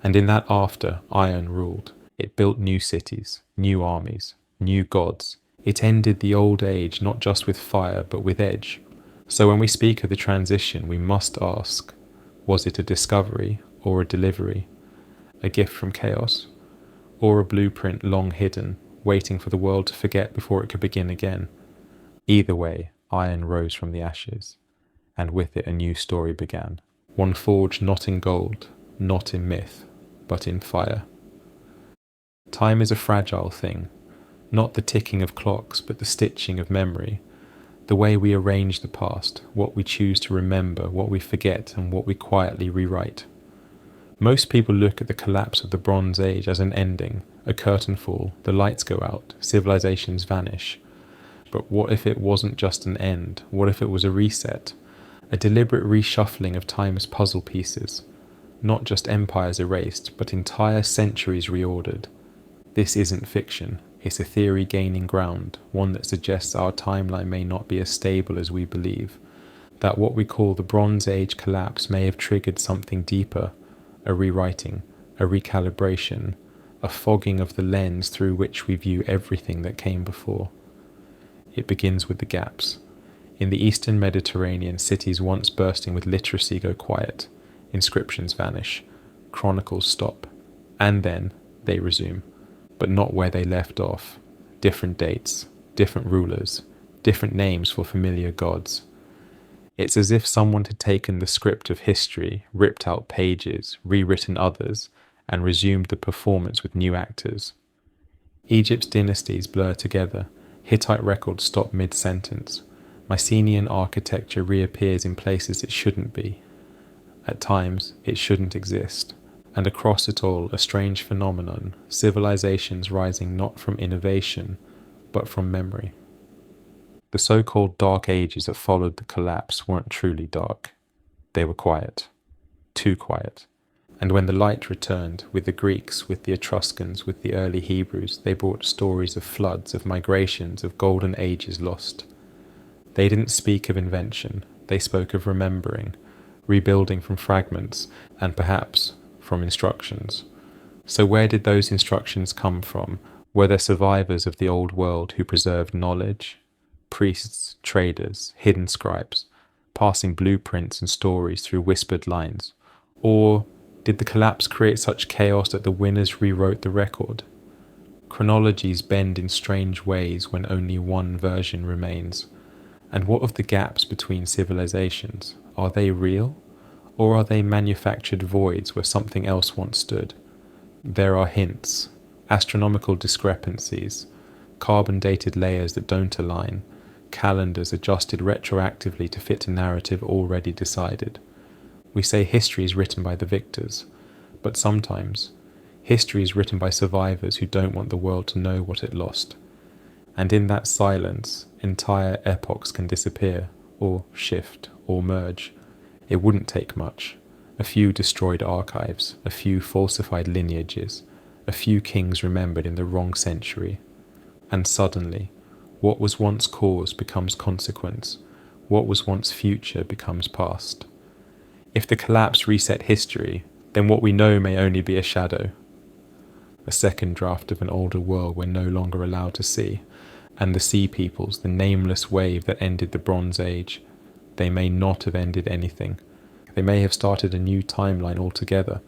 And in that after, iron ruled. It built new cities, new armies, new gods. It ended the old age not just with fire but with edge. So when we speak of the transition, we must ask, was it a discovery or a delivery? A gift from chaos? Or a blueprint long hidden, waiting for the world to forget before it could begin again? Either way, iron rose from the ashes, and with it a new story began. One forged not in gold, not in myth, but in fire. Time is a fragile thing, not the ticking of clocks, but the stitching of memory. The way we arrange the past, what we choose to remember, what we forget, and what we quietly rewrite. Most people look at the collapse of the Bronze Age as an ending, a curtain fall, the lights go out, civilizations vanish. But what if it wasn't just an end? What if it was a reset? A deliberate reshuffling of time's puzzle pieces. Not just empires erased, but entire centuries reordered. This isn't fiction. It's a theory gaining ground, one that suggests our timeline may not be as stable as we believe, that what we call the Bronze Age collapse may have triggered something deeper, a rewriting, a recalibration, a fogging of the lens through which we view everything that came before. It begins with the gaps. In the Eastern Mediterranean, cities once bursting with literacy go quiet, inscriptions vanish, chronicles stop, and then they resume. But not where they left off. Different dates, different rulers, different names for familiar gods. It's as if someone had taken the script of history, ripped out pages, rewritten others, and resumed the performance with new actors. Egypt's dynasties blur together. Hittite records stop mid-sentence. Mycenaean architecture reappears in places it shouldn't be. At times, it shouldn't exist. And across it all, a strange phenomenon, civilizations rising not from innovation, but from memory. The so-called dark ages that followed the collapse weren't truly dark. They were quiet. Too quiet. And when the light returned, with the Greeks, with the Etruscans, with the early Hebrews, they brought stories of floods, of migrations, of golden ages lost. They didn't speak of invention, they spoke of remembering, rebuilding from fragments, and perhaps from instructions. So where did those instructions come from? Were there survivors of the old world who preserved knowledge? Priests, traders, hidden scribes, passing blueprints and stories through whispered lines? Or did the collapse create such chaos that the winners rewrote the record? Chronologies bend in strange ways when only one version remains. And what of the gaps between civilizations? Are they real? Or are they manufactured voids where something else once stood? There are hints, astronomical discrepancies, carbon-dated layers that don't align, calendars adjusted retroactively to fit a narrative already decided. We say history is written by the victors, but sometimes history is written by survivors who don't want the world to know what it lost. And in that silence, entire epochs can disappear, or shift, or merge. It wouldn't take much. A few destroyed archives, a few falsified lineages, a few kings remembered in the wrong century. And suddenly, what was once cause becomes consequence. What was once future becomes past. If the collapse reset history, then what we know may only be a shadow. a second draft of an older world we're no longer allowed to see, and the sea peoples, the nameless wave that ended the Bronze Age, they may not have ended anything. They may have started a new timeline altogether,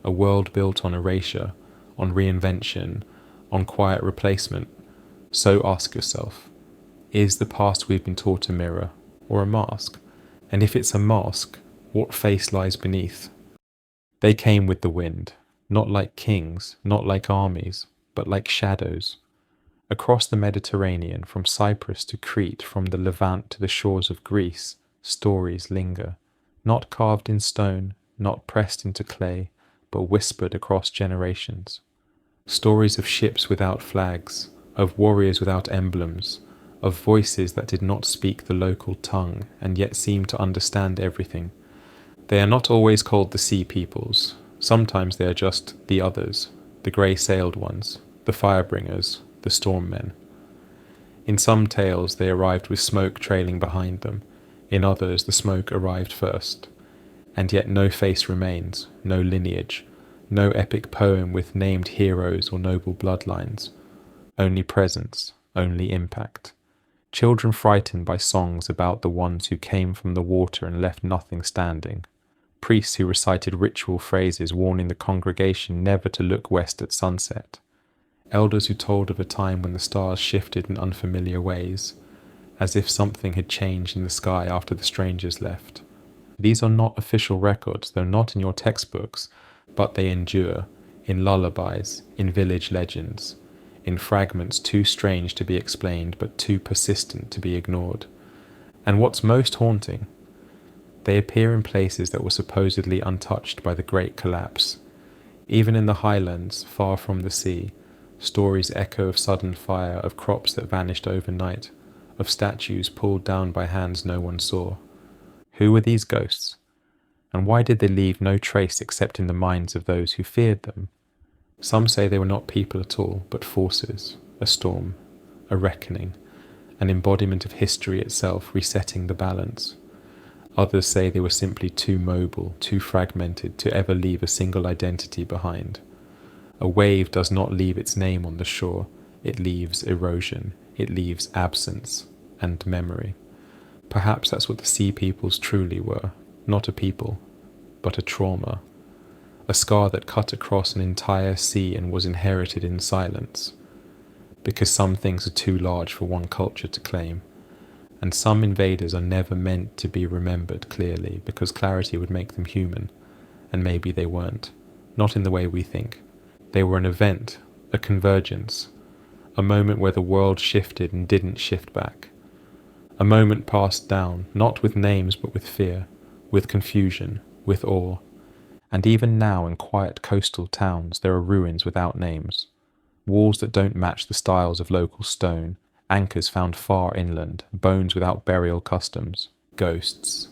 a world built on erasure, on reinvention, on quiet replacement. So ask yourself, is the past we've been taught a mirror, or a mask? And if it's a mask, what face lies beneath? They came with the wind, not like kings, not like armies, but like shadows. Across the Mediterranean, from Cyprus to Crete, from the Levant to the shores of Greece, stories linger, not carved in stone, not pressed into clay, but whispered across generations. Stories of ships without flags, of warriors without emblems, of voices that did not speak the local tongue and yet seemed to understand everything. They are not always called the sea peoples. Sometimes they are just the others, the grey-sailed ones, the firebringers, the storm men. In some tales they arrived with smoke trailing behind them, in others the smoke arrived first, and yet no face remains, no lineage, no epic poem with named heroes or noble bloodlines, only presence, only impact. Children frightened by songs about the ones who came from the water and left nothing standing. Priests who recited ritual phrases warning the congregation never to look west at sunset. Elders who told of a time when the stars shifted in unfamiliar ways, as if something had changed in the sky after the strangers left. These are not official records, they're not in your textbooks, but they endure, in lullabies, in village legends, in fragments too strange to be explained but too persistent to be ignored. And what's most haunting, they appear in places that were supposedly untouched by the Great Collapse. Even in the highlands, far from the sea, stories echo of sudden fire, of crops that vanished overnight, of statues pulled down by hands no one saw. Who were these ghosts? And why did they leave no trace except in the minds of those who feared them? Some say they were not people at all, but forces, a storm, a reckoning, an embodiment of history itself resetting the balance. Others say they were simply too mobile, too fragmented to ever leave a single identity behind. A wave does not leave its name on the shore, it leaves erosion, it leaves absence and memory. Perhaps that's what the sea peoples truly were, not a people, but a trauma. A scar that cut across an entire sea and was inherited in silence. Because some things are too large for one culture to claim. And some invaders are never meant to be remembered clearly because clarity would make them human, and maybe they weren't, not in the way we think. They were an event, a convergence, a moment where the world shifted and didn't shift back. A moment passed down, not with names but with fear, with confusion, with awe. And even now in quiet coastal towns there are ruins without names, walls that don't match the styles of local stone, anchors found far inland, bones without burial customs, ghosts,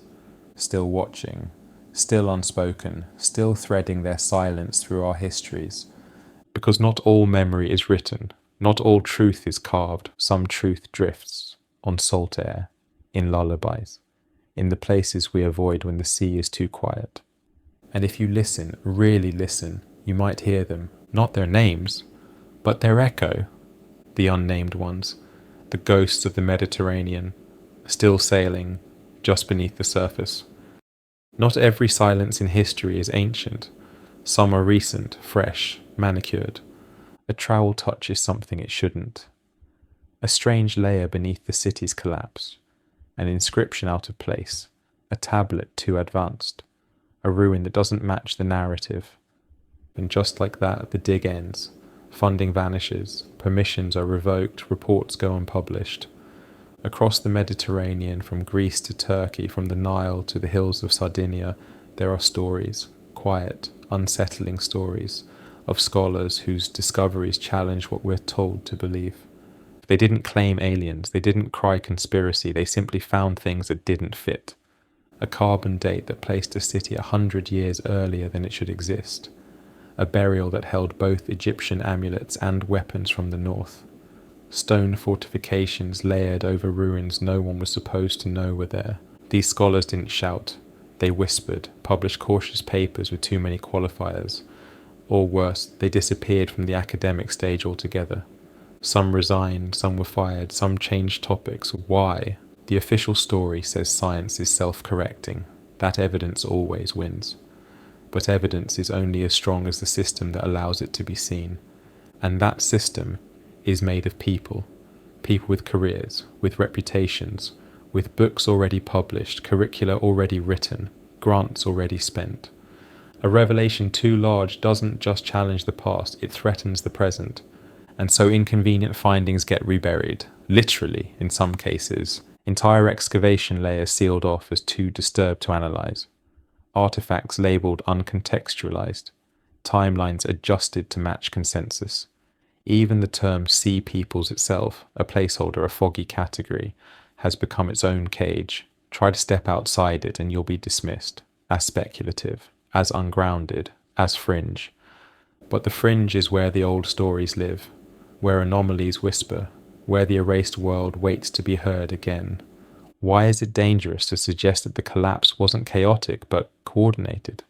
still watching, still unspoken, still threading their silence through our histories. Because not all memory is written, not all truth is carved, some truth drifts, on salt air, in lullabies, in the places we avoid when the sea is too quiet. And if you listen, really listen, you might hear them, not their names, but their echo, the unnamed ones, the ghosts of the Mediterranean, still sailing just beneath the surface. Not every silence in history is ancient. Some are recent, fresh, manicured. A trowel touches something it shouldn't. A strange layer beneath the city's collapse. An inscription out of place. A tablet too advanced. A ruin that doesn't match the narrative. And just like that, the dig ends. Funding vanishes, permissions are revoked, reports go unpublished. Across the Mediterranean, from Greece to Turkey, from the Nile to the hills of Sardinia, there are stories, quiet, unsettling stories, of scholars whose discoveries challenge what we're told to believe. They didn't claim aliens, they didn't cry conspiracy, they simply found things that didn't fit. A carbon date that placed a city 100 years earlier than it should exist. A burial that held both Egyptian amulets and weapons from the north. Stone fortifications layered over ruins no one was supposed to know were there. These scholars didn't shout, they whispered, published cautious papers with too many qualifiers. Or worse, they disappeared from the academic stage altogether. Some resigned, some were fired, some changed topics. Why? The official story says science is self-correcting. That evidence always wins. But evidence is only as strong as the system that allows it to be seen. And that system is made of people. People with careers, with reputations, with books already published, curricula already written, grants already spent. A revelation too large doesn't just challenge the past, it threatens the present. And so inconvenient findings get reburied, literally in some cases. Entire excavation layers sealed off as too disturbed to analyze. Artifacts labeled uncontextualized. Timelines adjusted to match consensus. Even the term sea peoples itself, a placeholder, a foggy category, has become its own cage. Try to step outside it and you'll be dismissed, as speculative, as ungrounded, as fringe. But the fringe is where the old stories live, where anomalies whisper, where the erased world waits to be heard again. Why is it dangerous to suggest that the collapse wasn't chaotic but coordinated?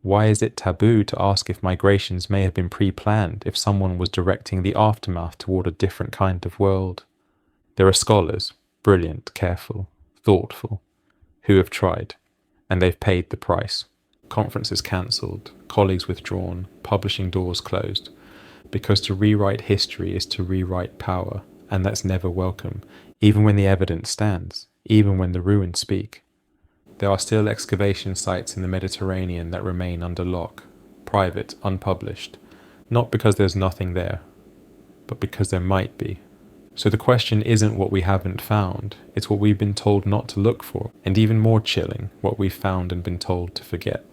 Why is it taboo to ask if migrations may have been pre-planned, if someone was directing the aftermath toward a different kind of world? There are scholars, brilliant, careful, thoughtful, who have tried, and they've paid the price. Conferences cancelled, colleagues withdrawn, publishing doors closed, because to rewrite history is to rewrite power, and that's never welcome, even when the evidence stands, even when the ruins speak. There are still excavation sites in the Mediterranean that remain under lock, private, unpublished, not because there's nothing there, but because there might be. So the question isn't what we haven't found, it's what we've been told not to look for, and even more chilling, what we've found and been told to forget.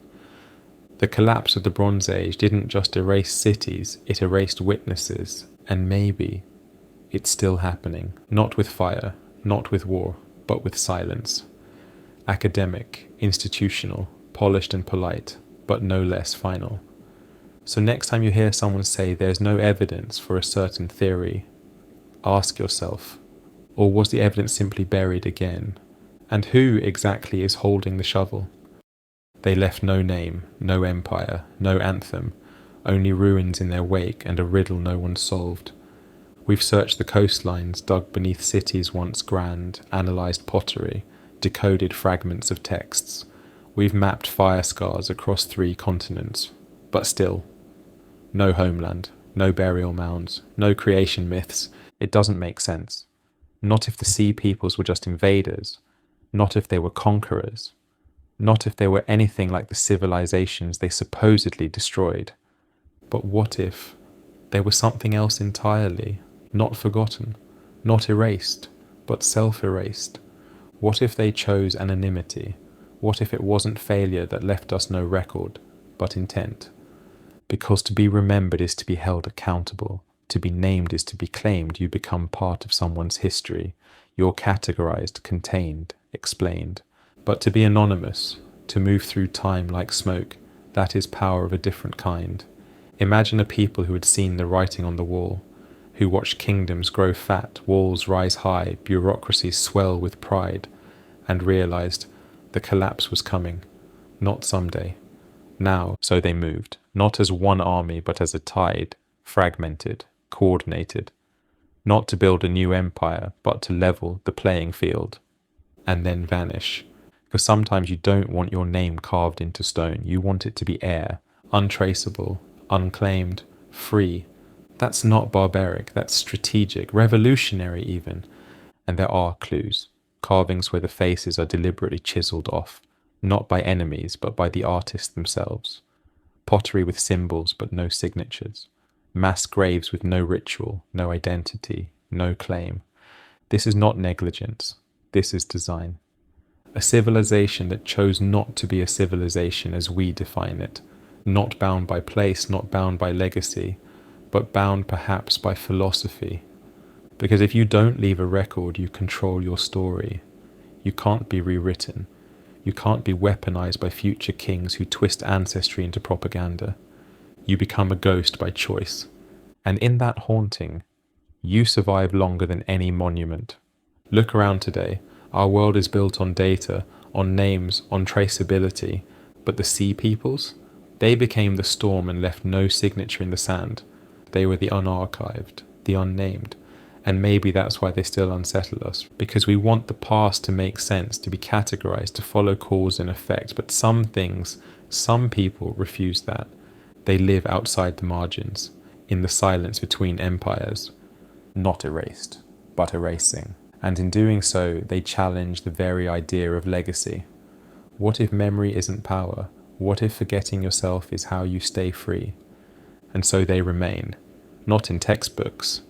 The collapse of the Bronze Age didn't just erase cities, it erased witnesses, and maybe it's still happening, not with fire, not with war, but with silence. Academic, institutional, polished and polite, but no less final. So next time you hear someone say there's no evidence for a certain theory, ask yourself, or was the evidence simply buried again? And who exactly is holding the shovel? They left no name, no empire, no anthem, only ruins in their wake and a riddle no one solved. We've searched the coastlines, dug beneath cities once grand, analysed pottery, decoded fragments of texts. We've mapped fire scars across 3 continents, but still, no homeland, no burial mounds, no creation myths. It doesn't make sense. Not if the sea peoples were just invaders, not if they were conquerors, not if they were anything like the civilizations they supposedly destroyed. But what if they were something else entirely, not forgotten, not erased, but self-erased? What if they chose anonymity? What if it wasn't failure that left us no record, but intent? Because to be remembered is to be held accountable. To be named is to be claimed. You become part of someone's history. You're categorized, contained, explained. But to be anonymous, to move through time like smoke, that is power of a different kind. Imagine a people who had seen the writing on the wall, who watched kingdoms grow fat, walls rise high, bureaucracies swell with pride, and realized the collapse was coming, not someday, now. So they moved, not as one army, but as a tide, fragmented, coordinated, not to build a new empire, but to level the playing field, and then vanish. Because sometimes you don't want your name carved into stone, you want it to be air, untraceable, unclaimed, free. That's not barbaric, that's strategic, revolutionary even. And there are clues, carvings where the faces are deliberately chiseled off, not by enemies, but by the artists themselves. Pottery with symbols, but no signatures. Mass graves with no ritual, no identity, no claim. This is not negligence, this is design. A civilization that chose not to be a civilization as we define it, not bound by place, not bound by legacy, but bound perhaps by philosophy. Because if you don't leave a record, you control your story. You can't be rewritten. You can't be weaponized by future kings who twist ancestry into propaganda. You become a ghost by choice. And in that haunting, you survive longer than any monument. Look around today. Our world is built on data, on names, on traceability. But the sea peoples? They became the storm and left no signature in the sand. They were the unarchived, the unnamed. And maybe that's why they still unsettle us, because we want the past to make sense, to be categorized, to follow cause and effect. But some things, some people refuse that. They live outside the margins, in the silence between empires, not erased, but erasing. And in doing so, they challenge the very idea of legacy. What if memory isn't power? What if forgetting yourself is how you stay free? And so they remain, not in textbooks,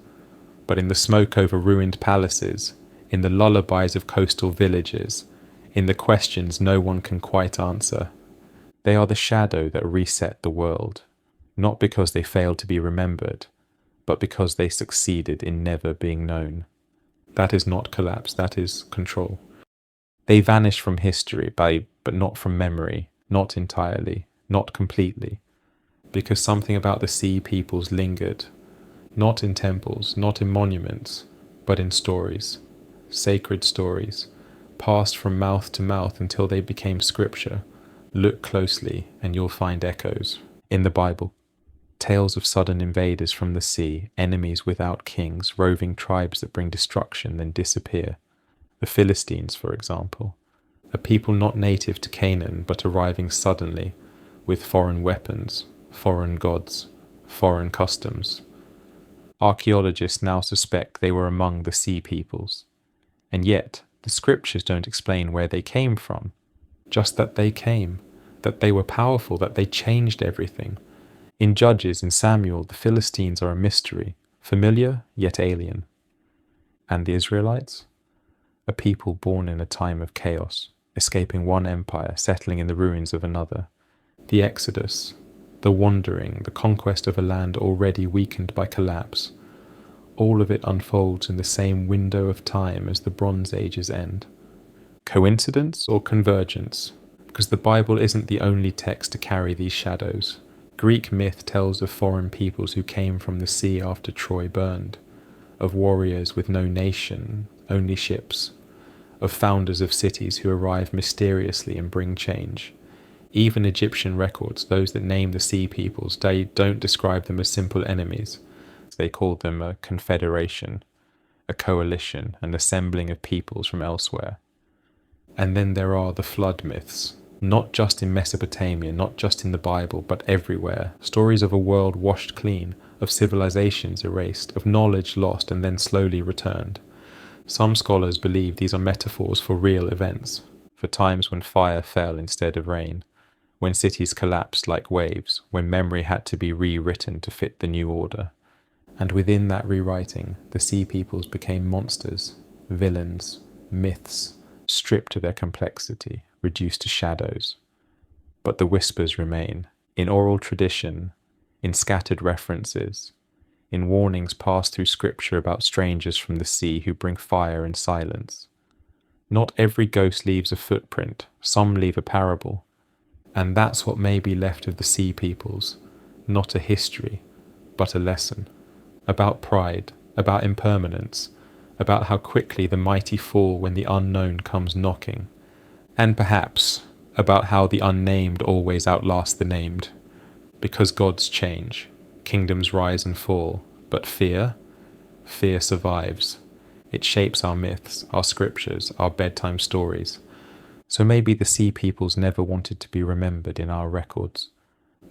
but in the smoke over ruined palaces, in the lullabies of coastal villages, in the questions no one can quite answer. They are the shadow that reset the world, not because they failed to be remembered, but because they succeeded in never being known. That is not collapse, that is control. They vanish from history, but not from memory, not entirely, not completely, because something about the sea peoples lingered, not in temples, not in monuments, but in stories, sacred stories, passed from mouth to mouth until they became scripture. Look closely and you'll find echoes. In the Bible, tales of sudden invaders from the sea, enemies without kings, roving tribes that bring destruction then disappear. The Philistines, for example, a people not native to Canaan but arriving suddenly with foreign weapons, foreign gods, foreign customs. Archaeologists now suspect they were among the sea peoples, and yet the scriptures don't explain where they came from, just that they came, that they were powerful, that they changed everything. In Judges and Samuel, the Philistines are a mystery, familiar yet alien. And the Israelites? A people born in a time of chaos, escaping one empire, settling in the ruins of another. The Exodus, the wandering, the conquest of a land already weakened by collapse, all of it unfolds in the same window of time as the Bronze Age's end. Coincidence or convergence? Because the Bible isn't the only text to carry these shadows. Greek myth tells of foreign peoples who came from the sea after Troy burned, of warriors with no nation, only ships, of founders of cities who arrive mysteriously and bring change. Even Egyptian records, those that name the sea peoples, they don't describe them as simple enemies. They call them a confederation, a coalition, an assembling of peoples from elsewhere. And then there are the flood myths, not just in Mesopotamia, not just in the Bible, but everywhere. Stories of a world washed clean, of civilizations erased, of knowledge lost and then slowly returned. Some scholars believe these are metaphors for real events, for times when fire fell instead of rain, when cities collapsed like waves, when memory had to be rewritten to fit the new order. And within that rewriting, the sea peoples became monsters, villains, myths, stripped of their complexity, reduced to shadows. But the whispers remain, in oral tradition, in scattered references, in warnings passed through scripture about strangers from the sea who bring fire and silence. Not every ghost leaves a footprint, some leave a parable. And that's what may be left of the sea peoples, not a history, but a lesson. About pride, about impermanence, about how quickly the mighty fall when the unknown comes knocking, and perhaps about how the unnamed always outlast the named. Because gods change, kingdoms rise and fall, but fear survives. It shapes our myths, our scriptures, our bedtime stories. So maybe the sea peoples never wanted to be remembered in our records,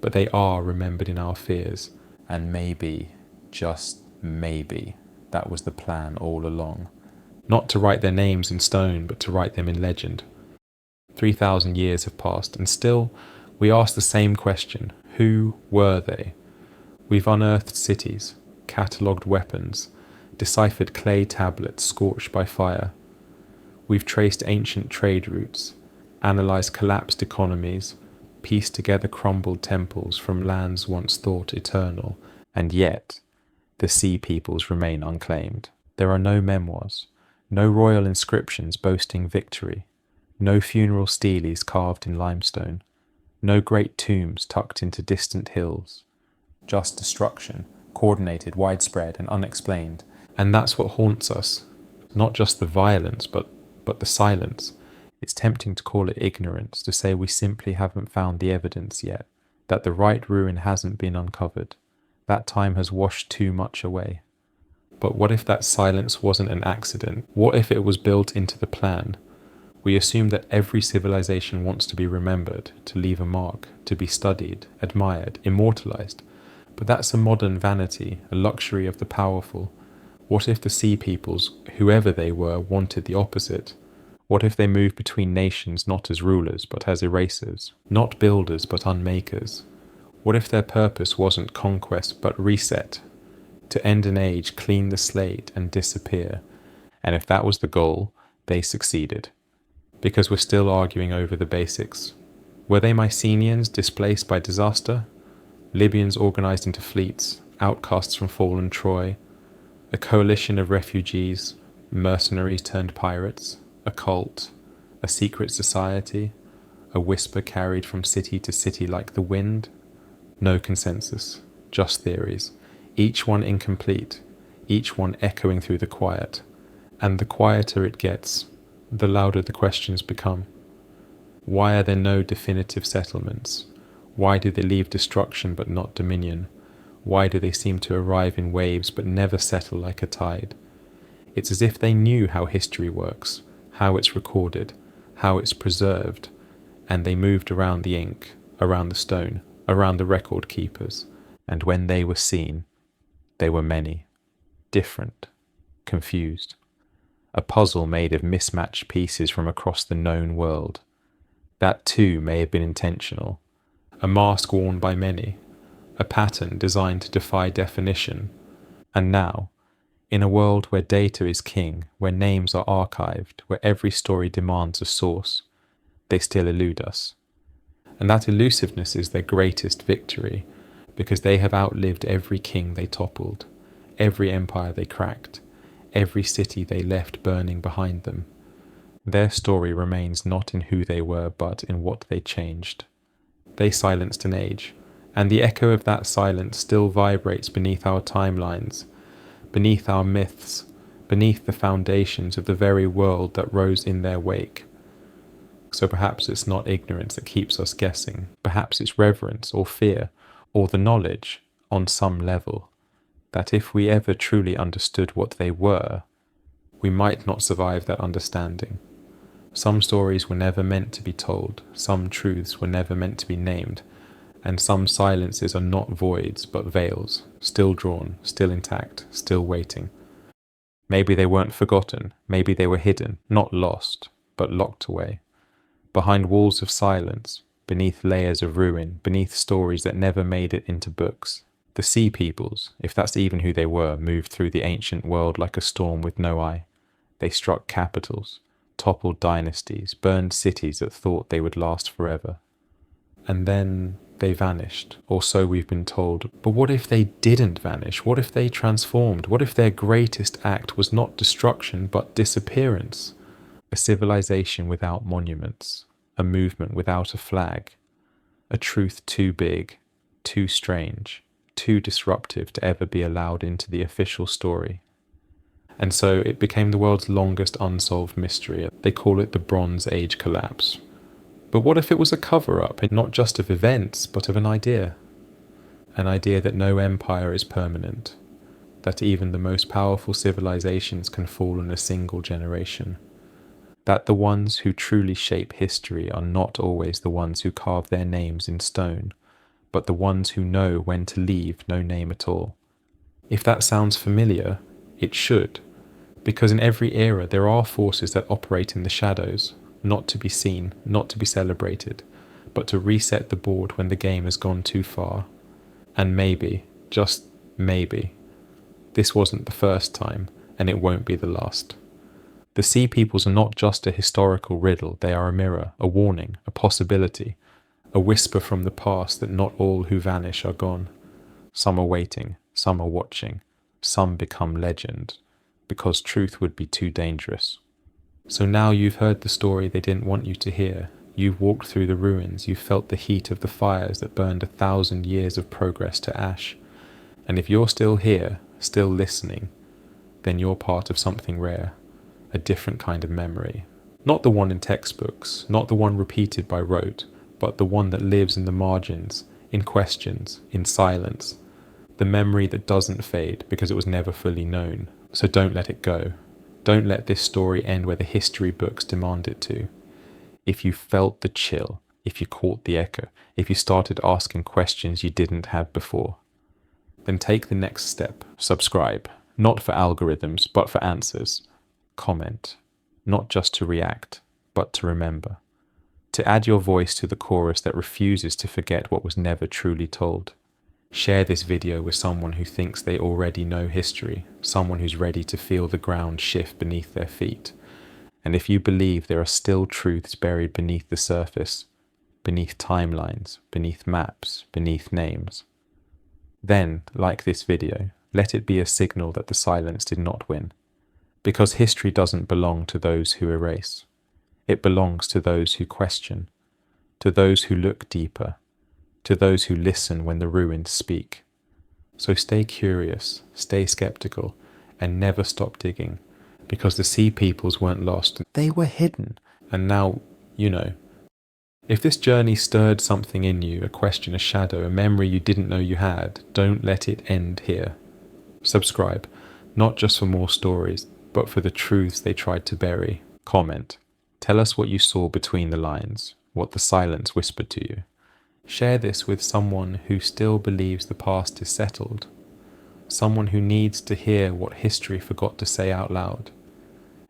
but they are remembered in our fears, and maybe, just maybe, that was the plan all along. Not to write their names in stone, but to write them in legend. 3,000 years have passed, and still we ask the same question: who were they? We've unearthed cities, catalogued weapons, deciphered clay tablets scorched by fire. We've traced ancient trade routes, analysed collapsed economies, pieced together crumbled temples from lands once thought eternal, and yet the sea peoples remain unclaimed. There are no memoirs, no royal inscriptions boasting victory, no funeral steles carved in limestone, no great tombs tucked into distant hills. Just destruction, coordinated, widespread, and unexplained. And that's what haunts us. Not just the violence, but the silence. It's tempting to call it ignorance, to say we simply haven't found the evidence yet. that the right ruin hasn't been uncovered. That time has washed too much away. But what if that silence wasn't an accident? What if it was built into the plan? We assume that every civilization wants to be remembered, to leave a mark, to be studied, admired, immortalized. But that's a modern vanity, a luxury of the powerful. What if the sea peoples, whoever they were, wanted the opposite? What if they moved between nations not as rulers but as erasers, not builders but unmakers? What if their purpose wasn't conquest but reset, to end an age, clean the slate and disappear? And if that was the goal, they succeeded. Because we're still arguing over the basics. Were they Mycenaeans displaced by disaster? Libyans organized into fleets, outcasts from fallen Troy, a coalition of refugees, mercenaries turned pirates, a cult, a secret society, a whisper carried from city to city like the wind? No consensus, just theories, each one incomplete, each one echoing through the quiet. And the quieter it gets, the louder the questions become. Why are there no definitive settlements? Why do they leave destruction but not dominion? Why do they seem to arrive in waves but never settle like a tide? It's as if they knew how history works, how it's recorded, how it's preserved, and they moved around the ink, around the stone, around the record keepers, and when they were seen, they were many, different, confused. A puzzle made of mismatched pieces from across the known world. That too may have been intentional. A mask worn by many, a pattern designed to defy definition. And now, in a world where data is king, where names are archived, where every story demands a source, they still elude us. And that elusiveness is their greatest victory, because they have outlived every king they toppled, every empire they cracked, every city they left burning behind them. Their story remains not in who they were, but in what they changed. They silenced an age, and the echo of that silence still vibrates beneath our timelines, beneath our myths, beneath the foundations of the very world that rose in their wake. So perhaps it's not ignorance that keeps us guessing. Perhaps it's reverence or fear, or the knowledge, on some level, that if we ever truly understood what they were, we might not survive that understanding. Some stories were never meant to be told, some truths were never meant to be named, and some silences are not voids but veils, still drawn, still intact, still waiting. Maybe they weren't forgotten, maybe they were hidden, not lost, but locked away. Behind walls of silence, beneath layers of ruin, beneath stories that never made it into books. The sea peoples, if that's even who they were, moved through the ancient world like a storm with no eye. They struck capitals, toppled dynasties, burned cities that thought they would last forever. And then they vanished, or so we've been told. But what if they didn't vanish? What if they transformed? What if their greatest act was not destruction, but disappearance? A civilization without monuments, a movement without a flag, a truth too big, too strange, too disruptive to ever be allowed into the official story. And so it became the world's longest unsolved mystery. They call it the Bronze Age collapse. But what if it was a cover-up, not just of events, but of an idea? An idea that no empire is permanent, that even the most powerful civilizations can fall in a single generation, that the ones who truly shape history are not always the ones who carve their names in stone, but the ones who know when to leave no name at all. If that sounds familiar, it should, because in every era there are forces that operate in the shadows, not to be seen, not to be celebrated, but to reset the board when the game has gone too far. And maybe, just maybe, this wasn't the first time, and it won't be the last. The Sea Peoples are not just a historical riddle, they are a mirror, a warning, a possibility, a whisper from the past that not all who vanish are gone. Some are waiting, some are watching, some become legend, because truth would be too dangerous. So now you've heard the story they didn't want you to hear. You've walked through the ruins, you've felt the heat of the fires that burned 1,000 years of progress to ash. And if you're still here, still listening, then you're part of something rare, a different kind of memory. Not the one in textbooks, not the one repeated by rote, but the one that lives in the margins, in questions, in silence, the memory that doesn't fade because it was never fully known. So don't let it go. Don't let this story end where the history books demand it to. If you felt the chill, if you caught the echo, if you started asking questions you didn't have before, then take the next step. Subscribe, not for algorithms, but for answers. Comment, not just to react, but to remember. To add your voice to the chorus that refuses to forget what was never truly told. Share this video with someone who thinks they already know history, someone who's ready to feel the ground shift beneath their feet. And if you believe there are still truths buried beneath the surface, beneath timelines, beneath maps, beneath names, then, like this video, let it be a signal that the silence did not win. Because history doesn't belong to those who erase. It belongs to those who question, to those who look deeper, to those who listen when the ruins speak. So stay curious, stay skeptical, and never stop digging, because the sea peoples weren't lost, they were hidden. And now, you know. If this journey stirred something in you, a question, a shadow, a memory you didn't know you had, don't let it end here. Subscribe, not just for more stories, but for the truths they tried to bury. Comment. Tell us what you saw between the lines, what the silence whispered to you. Share this with someone who still believes the past is settled. Someone who needs to hear what history forgot to say out loud.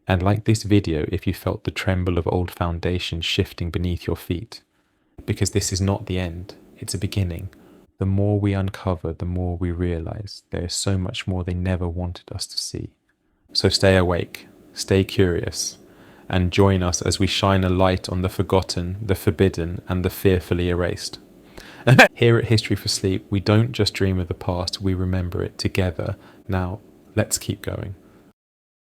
And like this video, if you felt the tremble of old foundations shifting beneath your feet. Because this is not the end, it's a beginning. The more we uncover, the more we realize there is so much more they never wanted us to see. So stay awake, stay curious, and join us as we shine a light on the forgotten, the forbidden, and the fearfully erased. Here at History for Sleep, we don't just dream of the past, we remember it together. Now, let's keep going.